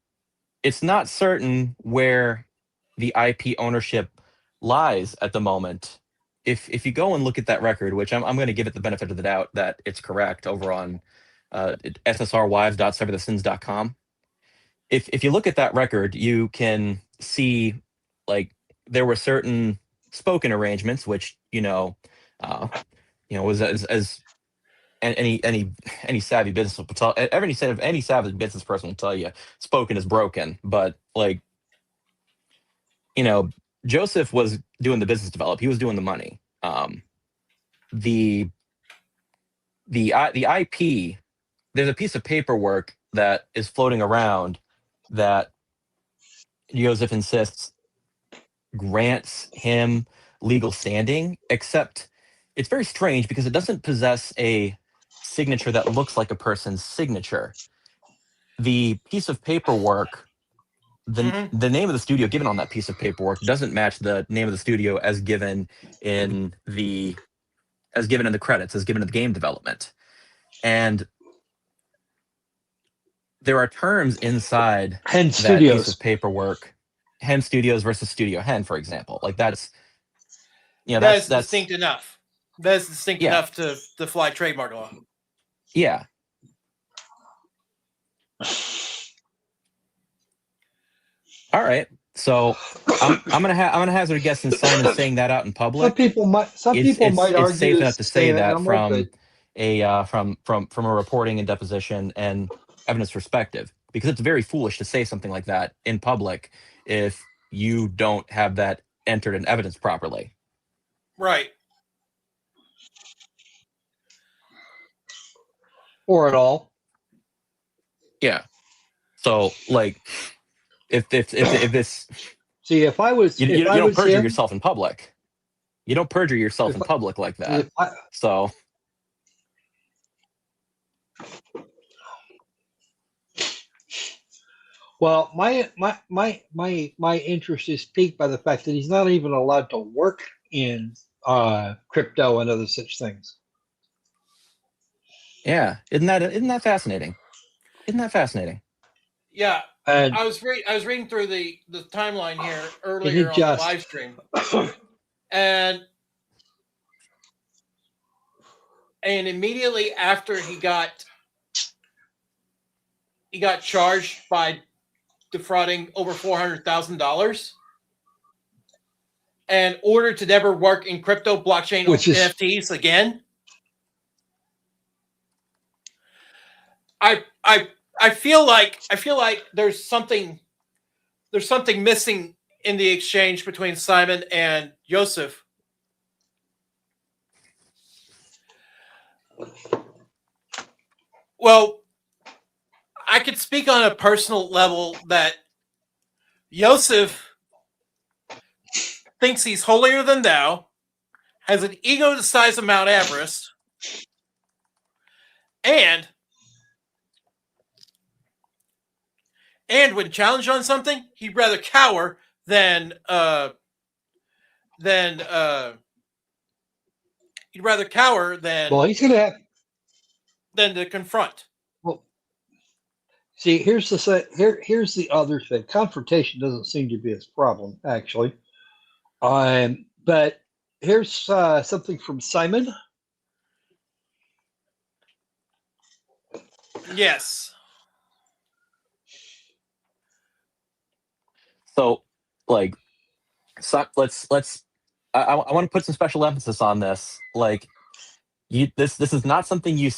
S6: where the IP ownership lies at the moment. If you go and look at that record, which I'm going to give it the benefit of the doubt that it's correct over on SSRWives.severthesins.com. If you look at that record, you can see like there were certain spoken arrangements, which was as any savvy business will tell, any savvy business person will tell you, spoken is broken. But like, Joseph was doing the business development. He was doing the money. The IP, there's a piece of paperwork that is floating around that Joseph insists grants him legal standing, except it's very strange because it doesn't possess a signature that looks like a person's signature. the piece of paperwork, the name of the studio given on that piece of paperwork doesn't match the name of the studio as given in the credits, as given in the game development. And there are terms inside
S4: Hen
S6: that piece
S4: Studios.
S6: of paperwork, Hen Studios versus Studio Hen, for example. Like that's
S2: that's distinct enough. That's distinct
S6: Yeah.
S2: enough to fly trademark law.
S6: Yeah. All right. So I'm gonna hazard a guess, since Simon's saying that out in public.
S4: Some people might
S6: it's
S4: argue
S6: safe enough to say that
S4: animal,
S6: from a reporting and deposition and evidence perspective, because it's very foolish to say something like that in public if you don't have that entered in evidence properly.
S2: Right.
S4: or at all.
S6: Yeah. So like, if this,
S4: See, if I was,
S6: you
S4: if I
S6: don't
S4: was
S6: perjure
S4: him,
S6: yourself in public. You don't perjure yourself
S4: If
S6: in
S4: I-
S6: public like that.
S4: if I,
S6: So
S4: well, my interest is piqued by the fact that he's not even allowed to work in crypto and other such things.
S6: yeah, isn't that fascinating? Isn't that fascinating?
S2: Yeah.
S4: And
S2: I was reading through the timeline here
S4: he
S2: earlier on the
S4: just-
S2: live stream, and immediately after he got charged by defrauding over $400,000 and ordered to never work in crypto, blockchain, or
S4: Which is-
S2: NFTs again. I feel like there's something missing in the exchange between Simon and Joseph. Well, I could speak on a personal level that Joseph thinks he's holier than thou, has an ego the size of Mount Everest, and when challenged on something, he'd rather cower than
S4: well, he's gonna have.
S2: than to confront.
S4: Well, see, here's the other thing. Confrontation doesn't seem to be his problem, actually. But here's something from Simon.
S2: Yes.
S6: So like, let's I want to put some special emphasis on this. Like, this is not something you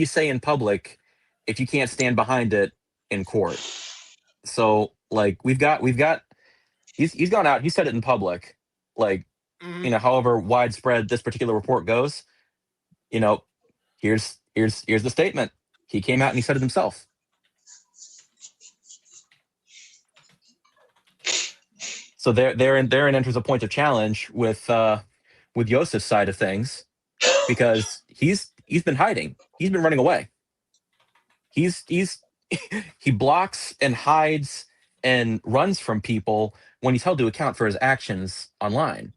S6: say in public if you can't stand behind it in court. So like, we've got he's gone out, he said it in public, like, however widespread this particular report goes, here's the statement. He came out and he said it himself. So therein enters a point of challenge with Yosef's side of things, because he's been hiding. He's been running away. He blocks and hides and runs from people when he's held to account for his actions online.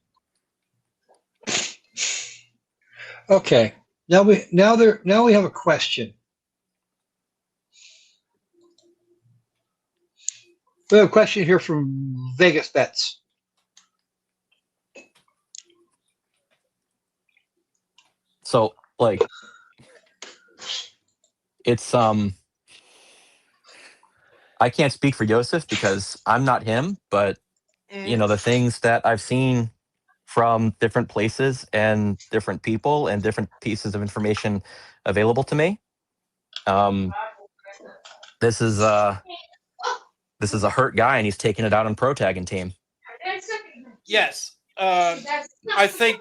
S4: Okay. Now we have a question. We have a question here from Vegas Bets.
S6: So like, it's I can't speak for Joseph because I'm not him, but the things that I've seen from different places and different people and different pieces of information available to me, this is a hurt guy, and he's taking it out on Protag and team.
S2: Yes. I think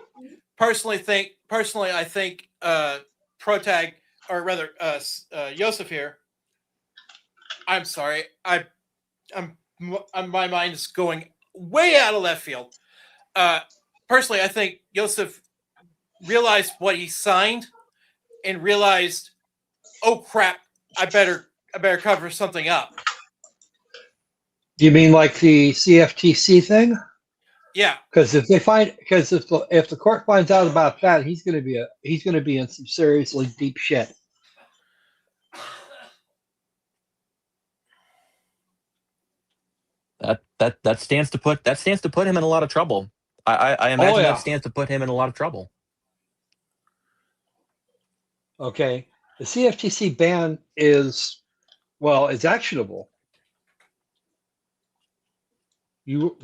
S2: Protag, or rather Joseph here. I'm sorry. My mind is going way out of left field. Personally, I think Joseph realized what he signed and realized, oh crap, I better I better cover something up.
S4: You mean like the CFTC thing?
S2: Yeah.
S4: Because if the court finds out about that, he's going to be in some seriously deep shit.
S6: That stands to put him in a lot of trouble. I imagine
S4: yeah.
S6: that stands to put him in a lot of trouble.
S4: Okay. The CFTC ban is it's actionable. People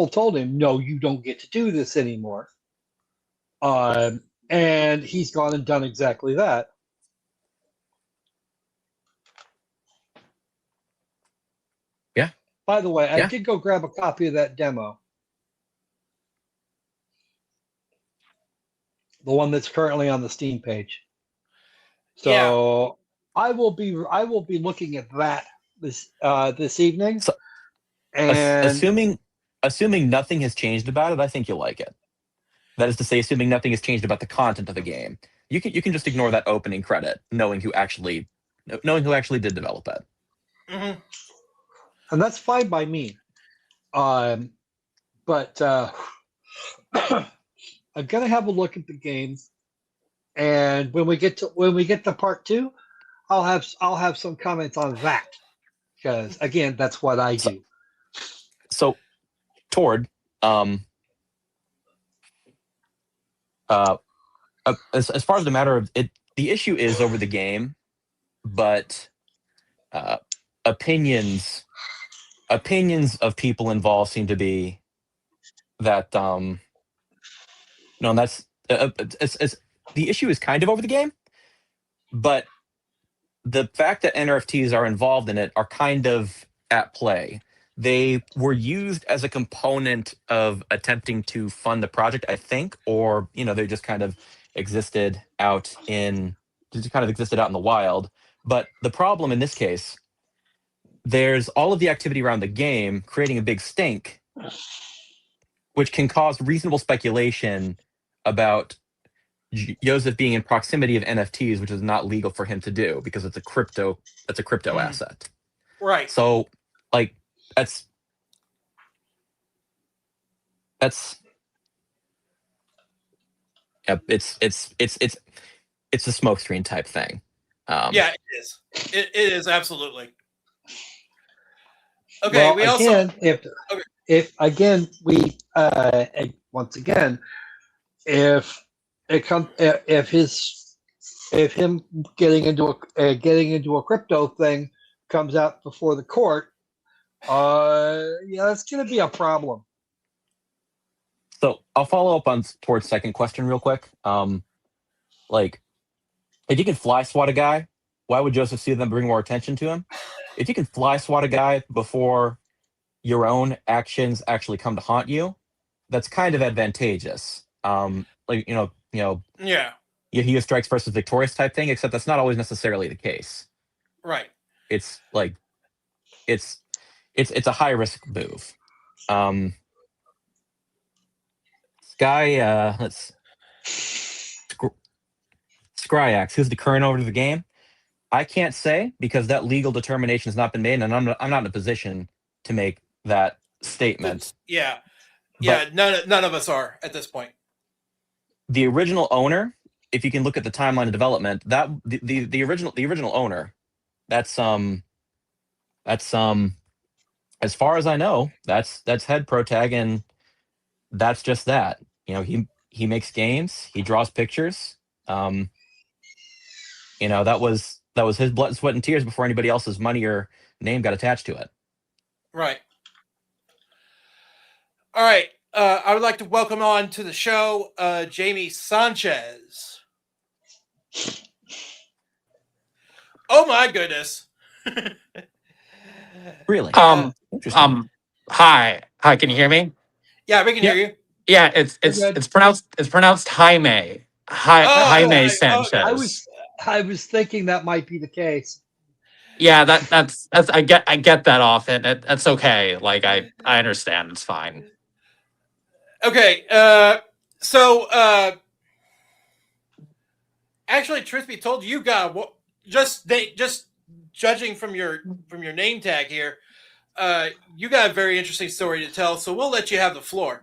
S4: told him, no, you don't get to do this anymore. And he's gone and done exactly that.
S6: Yeah.
S4: By the way, I
S6: Yeah.
S4: did go grab a copy of that demo. The one that's currently on the Steam page. So I will be looking at that this evening.
S6: So,
S4: and
S6: assuming nothing has changed about it, I think you'll like it. That is to say, assuming nothing has changed about the content of the game, you can just ignore that opening credit, knowing who actually did develop it.
S2: Mm-hmm.
S4: And that's fine by me. But I'm gonna have a look at the games, and when we get to part 2, I'll have some comments on that, because again, that's what I do.
S6: So, Tord, as far as the matter of it, the issue is over the game, but opinions of people involved seem to be that no, and that's it's the issue is kind of over the game, but the fact that NFTs are involved in it are kind of at play. They were used as a component of attempting to fund the project, I think, or they just kind of existed out in the wild. But the problem in this case, there's all of the activity around the game creating a big stink, which can cause reasonable speculation about Joseph being in proximity of NFTs, which is not legal for him to do because it's a crypto asset.
S2: Right.
S6: So, like, that's yeah, it's a smokescreen type thing.
S2: Yeah, it is. It is absolutely. Okay.
S4: Well,
S2: we
S4: again,
S2: also
S4: if again we once again, if it comes if him getting into a crypto thing comes out before the court, that's going to be a problem.
S6: So I'll follow up on Tord's second question real quick. Like, if you can fly swat a guy, why would Joseph see them bring more attention to him? If you can fly swat a guy before your own actions actually come to haunt you, that's kind of advantageous.
S2: yeah.
S6: He who strikes first is victorious type thing, except that's not always necessarily the case.
S2: Right.
S6: It's like it's a high risk move. Let's Scryax, who's the current owner of the game? I can't say because that legal determination has not been made, and I'm not in a position to make that statement.
S2: Yeah.
S6: But
S2: none of us are at this point.
S6: The original owner, if you can look at the timeline of development, that the original owner, that's as far as I know, that's head protag, and that's just that. He makes games, he draws pictures. That was his blood, sweat, and tears before anybody else's money or name got attached to it.
S2: Right. All right. I would like to welcome on to the show Jamie Sanchez. Oh my goodness.
S6: Really?
S7: Interesting. Hi, can you hear me?
S2: Yeah, we can hear you.
S7: Yeah, it's pronounced Jaime. Jaime Sanchez.
S4: I was thinking that might be the case.
S7: Yeah, that's I get that often. That's okay. Like I understand. It's fine.
S2: Okay. So Actually, truth be told, you got just judging from your name tag here. You got a very interesting story to tell, so we'll let you have the floor.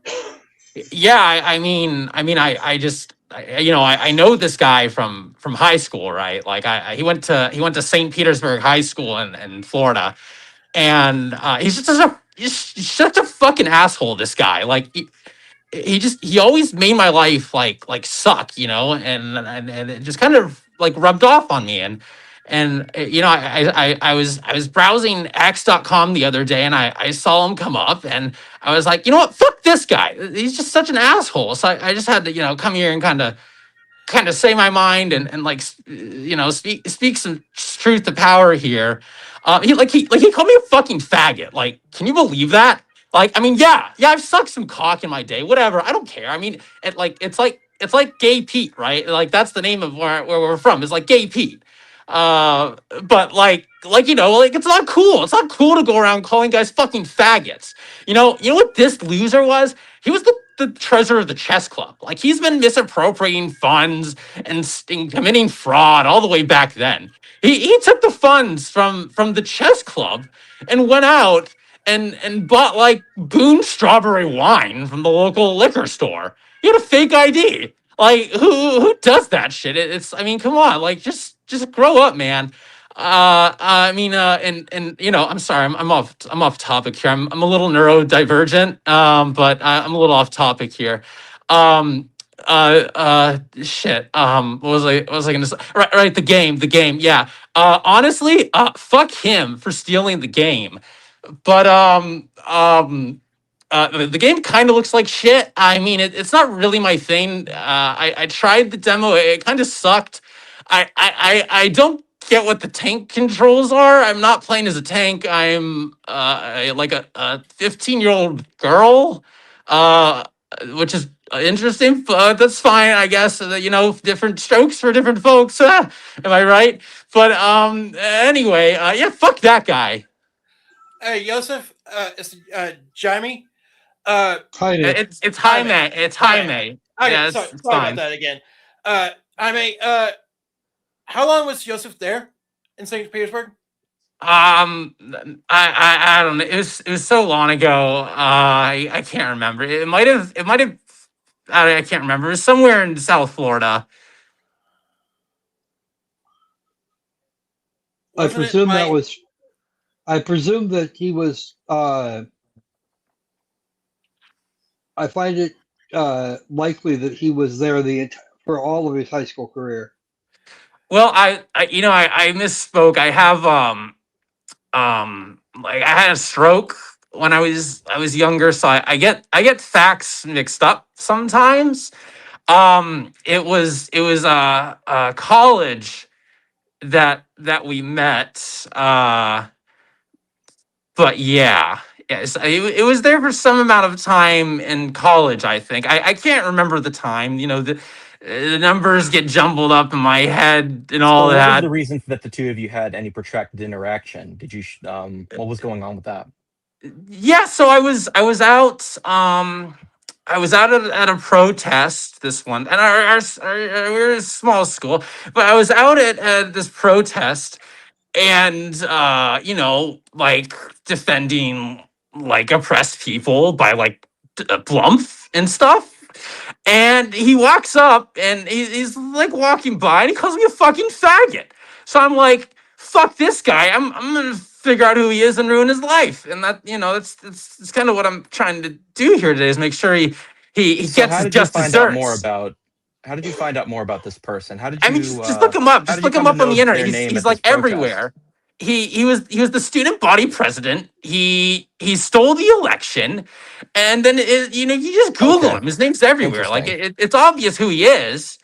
S7: Yeah, I just, I know this guy from high school, right? Like, he went to St. Petersburg High School in Florida, and he's such a fucking asshole. This guy, like, he always made my life like suck, and it just kind of like rubbed off on me. And I was browsing X.com the other day, and I saw him come up, and I was like, you know what, fuck this guy, he's just such an asshole. So I just had to come here and kind of say my mind, and like speak some truth to power here. He called me a fucking faggot. Like, can you believe that? Like, I mean, yeah, I've sucked some cock in my day, whatever, I don't care. I mean, it's like Gay Pete, right? Like, that's the name of where we're from, is like Gay Pete. But like, it's not cool. It's not cool to go around calling guys fucking faggots. You know what this loser was? He was the treasurer of the chess club. Like, he's been misappropriating funds and committing fraud all the way back then. He took the funds from the chess club and went out and bought like Boone strawberry wine from the local liquor store. He had a fake ID. Like, who does that shit? It's, I mean, come on, like, just grow up, man. And I'm sorry, I'm off topic here. I'm a little neurodivergent, but I'm a little off topic here. Shit. What was I gonna say? Right. The game. Yeah. Honestly, fuck him for stealing the game. But the game kind of looks like shit. I mean, it's not really my thing. I tried the demo. It kind of sucked. I don't get what the tank controls are. I'm not playing as a tank. I'm like a 15-year-old girl, which is interesting, but that's fine, I guess. Different strokes for different folks. Am I right? But anyway, yeah, fuck that guy.
S2: Hey, Joseph, it's Jamie.
S4: Hi there.
S7: It's Jaime. It's Jaime.
S2: Okay,
S7: Yeah,
S2: sorry
S7: it's
S2: about
S7: fine.
S2: that again. Jaime, how long was Joseph there in St. Petersburg?
S7: I don't know. It was so long ago. I can't remember. It might have. I can't remember. It was somewhere in South Florida.
S4: I
S2: Wasn't it
S4: presume
S2: my-
S4: that was. I presume that he was. I find it likely that he was there for all of his high school career.
S7: Well, I misspoke. I have like, I had a stroke when I was younger, so I get facts mixed up sometimes. It was college that we met. But yeah, yes, it was there for some amount of time in college, I think. I can't remember the time. The numbers get jumbled up in my head and all
S6: So what was
S7: that.
S6: the reason that the two of you had any protracted interaction? Did you what was going on with that?
S7: Yeah, so I was out at a protest this one, and we're a small school, but I was out at this protest, and like, defending like oppressed people by like Blumph and stuff. And he walks up, and he's like walking by, and he calls me a fucking faggot. So I'm like, fuck this guy. I'm gonna figure out who he is and ruin his life. And that's kind of what I'm trying to do here today, is make sure he
S6: So
S7: gets
S6: how
S7: his
S6: did you
S7: just
S6: find out more
S7: desserts.
S6: about how did you find out more about this person? How did
S7: I mean,
S6: you
S7: just look him up.
S6: how
S7: Just
S6: did you
S7: look him
S6: come to
S7: up on
S6: know
S7: the internet.
S6: their
S7: He's
S6: name
S7: he's
S6: at this
S7: like
S6: protest?
S7: everywhere. He was the student body president. He stole the election, and then you just Google
S6: Okay,
S7: him. His name's everywhere. Like,
S6: interesting.
S7: it's obvious who he is.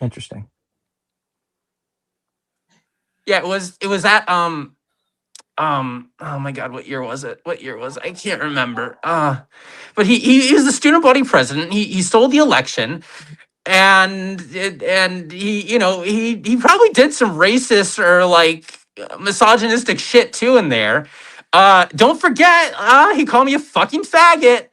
S6: Interesting.
S7: Yeah, it was at oh my god, what year was it? I can't remember. But he was the student body president. He stole the election, and he, you know, he probably did some racist or like misogynistic shit too in there. Don't forget, he called me a fucking faggot.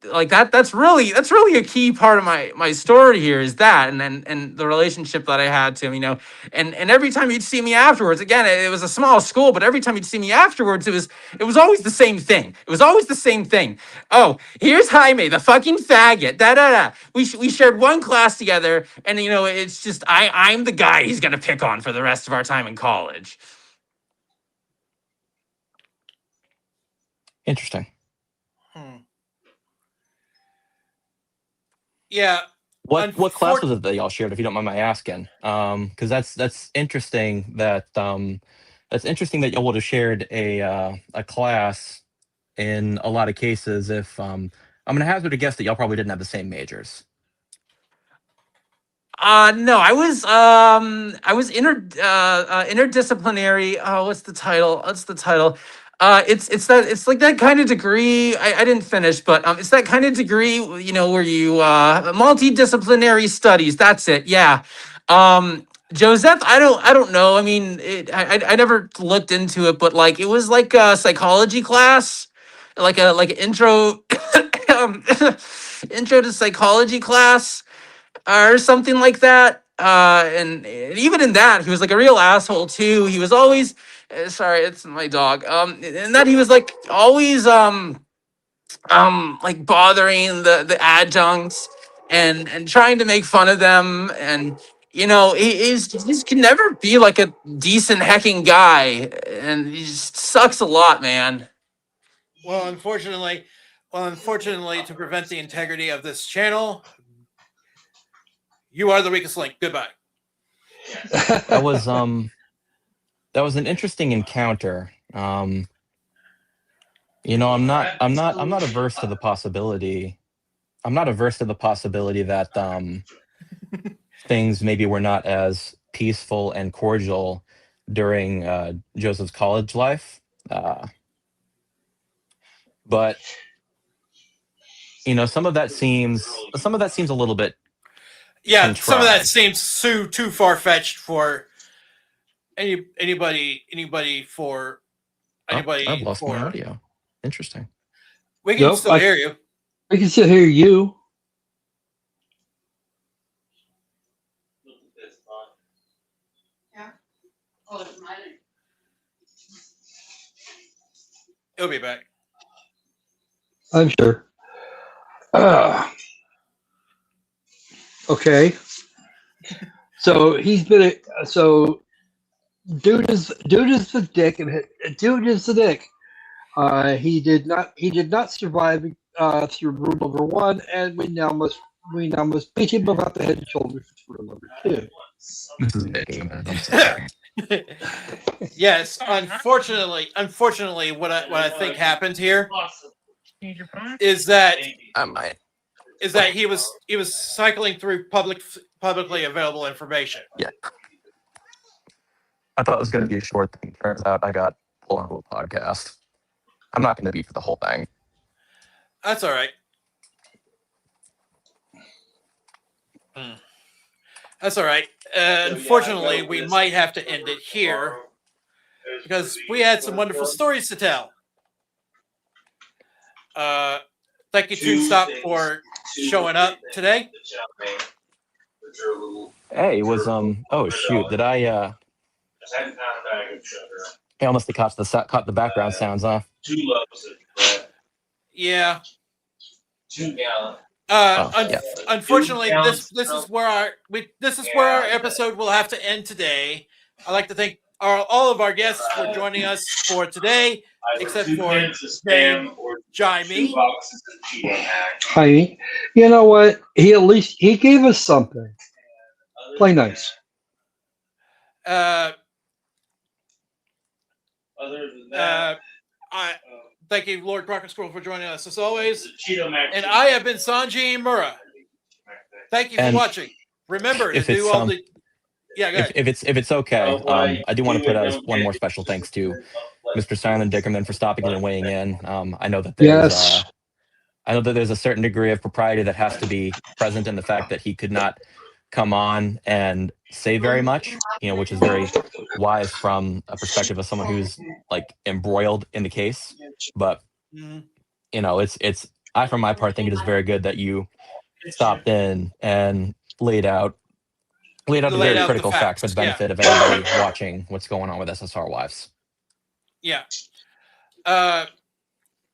S7: Like that's really a key part of my story here is that, and the relationship that I had to him, you know, and every time he'd see me afterwards, again, it was a small school, but every time he'd see me afterwards, it was always the same thing. It was always the same thing. Oh, here's Jaime, the fucking faggot. Da da da. We shared one class together, and you know, it's just I'm the guy he's gonna pick on for the rest of our time in college.
S6: Interesting.
S2: Yeah.
S6: What class was it that y'all shared, if you don't mind my asking? Because that's interesting that y'all would have shared a class in a lot of cases. If I'm gonna hazard a guess that y'all probably didn't have the same majors.
S7: No, I was interdisciplinary. Oh, what's the title? It's like that kind of degree. I didn't finish, but it's that kind of degree, you know, where you multidisciplinary studies. That's it. Yeah. Joseph, I don't know. I mean, I never looked into it, but like it was like a psychology class, like an intro intro to psychology class or something like that. And even in that, he was like a real asshole too. He was always sorry, it's my dog. And that he was like always like bothering the adjuncts and trying to make fun of them. And you know, he just can never be like a decent hecking guy, and he just sucks a lot, man.
S2: Well, unfortunately, to prevent the integrity of this channel, you are the weakest link. Goodbye.
S6: That was an interesting encounter. You know, I'm not averse to the possibility. I'm not averse to the possibility that things maybe were not as peaceful and cordial during Joseph's college life. But you know, some of that seems a little bit.
S2: Yeah,
S6: contrived.
S2: some of that seems too far fetched for anybody.
S6: I've lost my audio. Interesting.
S2: We can still hear you.
S4: We can still hear you.
S5: Yeah. Oh, it's mine.
S2: It'll be back.
S4: I'm sure. Okay. So he's been dude is the dick, and dude is the dick. He did not survive through rule number 1, and we now must beat him about the head and shoulders for rule number 2.
S6: This is making I'm sorry.
S2: Yes, unfortunately, what I think happened here is that he was cycling through publicly available information.
S6: Yeah. I thought it was going to be a short thing. Turns out I got pulled onto a podcast. I'm not going to be for the whole thing.
S2: That's all right. That's all right. Unfortunately, we might have to end it here because we had some wonderful stories to tell. Thank you, Toonstop, for showing up today.
S6: Hey, it was oh shoot, did I I almost caught the background sounds, huh?
S2: Yeah.
S6: Yeah.
S2: Unfortunately, this is where our episode will have to end today. I'd like to thank all of our guests for joining us for today, except for Jaime.
S4: Jaime, you know what? He at least gave us something. Play nice.
S2: I thank you, Lord Crocosquirrel, for joining us as always. And I have been Sanji Himura. Thank you for watching. Remember to do all the. Yeah, go ahead.
S6: If it's okay, I do want to put out one more special thanks to Mr. Silent Dickerman for stopping in and weighing in. I know that there's I know that there's a certain degree of propriety that has to be present in the fact that he could not come on and say very much, which is very wise from a perspective of someone who's like embroiled in the case. But
S2: Mhm.
S6: it's I, for my part, think it is very good that you stopped in and laid out the
S2: Laid
S6: very
S2: out the
S6: critical facts for
S2: facts.
S6: the
S2: Yeah.
S6: benefit of anybody watching what's going on with SSR Wives.
S2: Yeah. I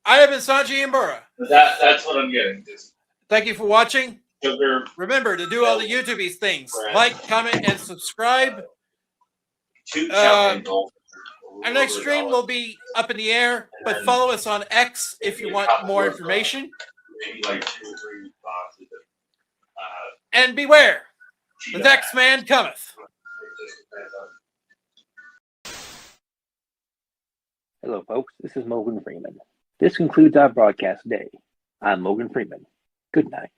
S2: have been Sanji Himura.
S8: That's what I'm getting. Just
S2: Thank you for watching.
S8: sugar,
S2: Remember to do all the YouTubey things. Like, comment, and subscribe.
S8: two
S2: Uh,
S8: champagne gold.
S2: Our next stream will be up in the air, but follow us on X if you want more information.
S8: Maybe like 2 or 3 boxes of
S2: And beware, the
S8: cheetah
S2: next
S8: hash.
S2: man cometh.
S9: Hello, folks. This is Morgan Freeman. This concludes our broadcast today. I'm Morgan Freeman. Good night.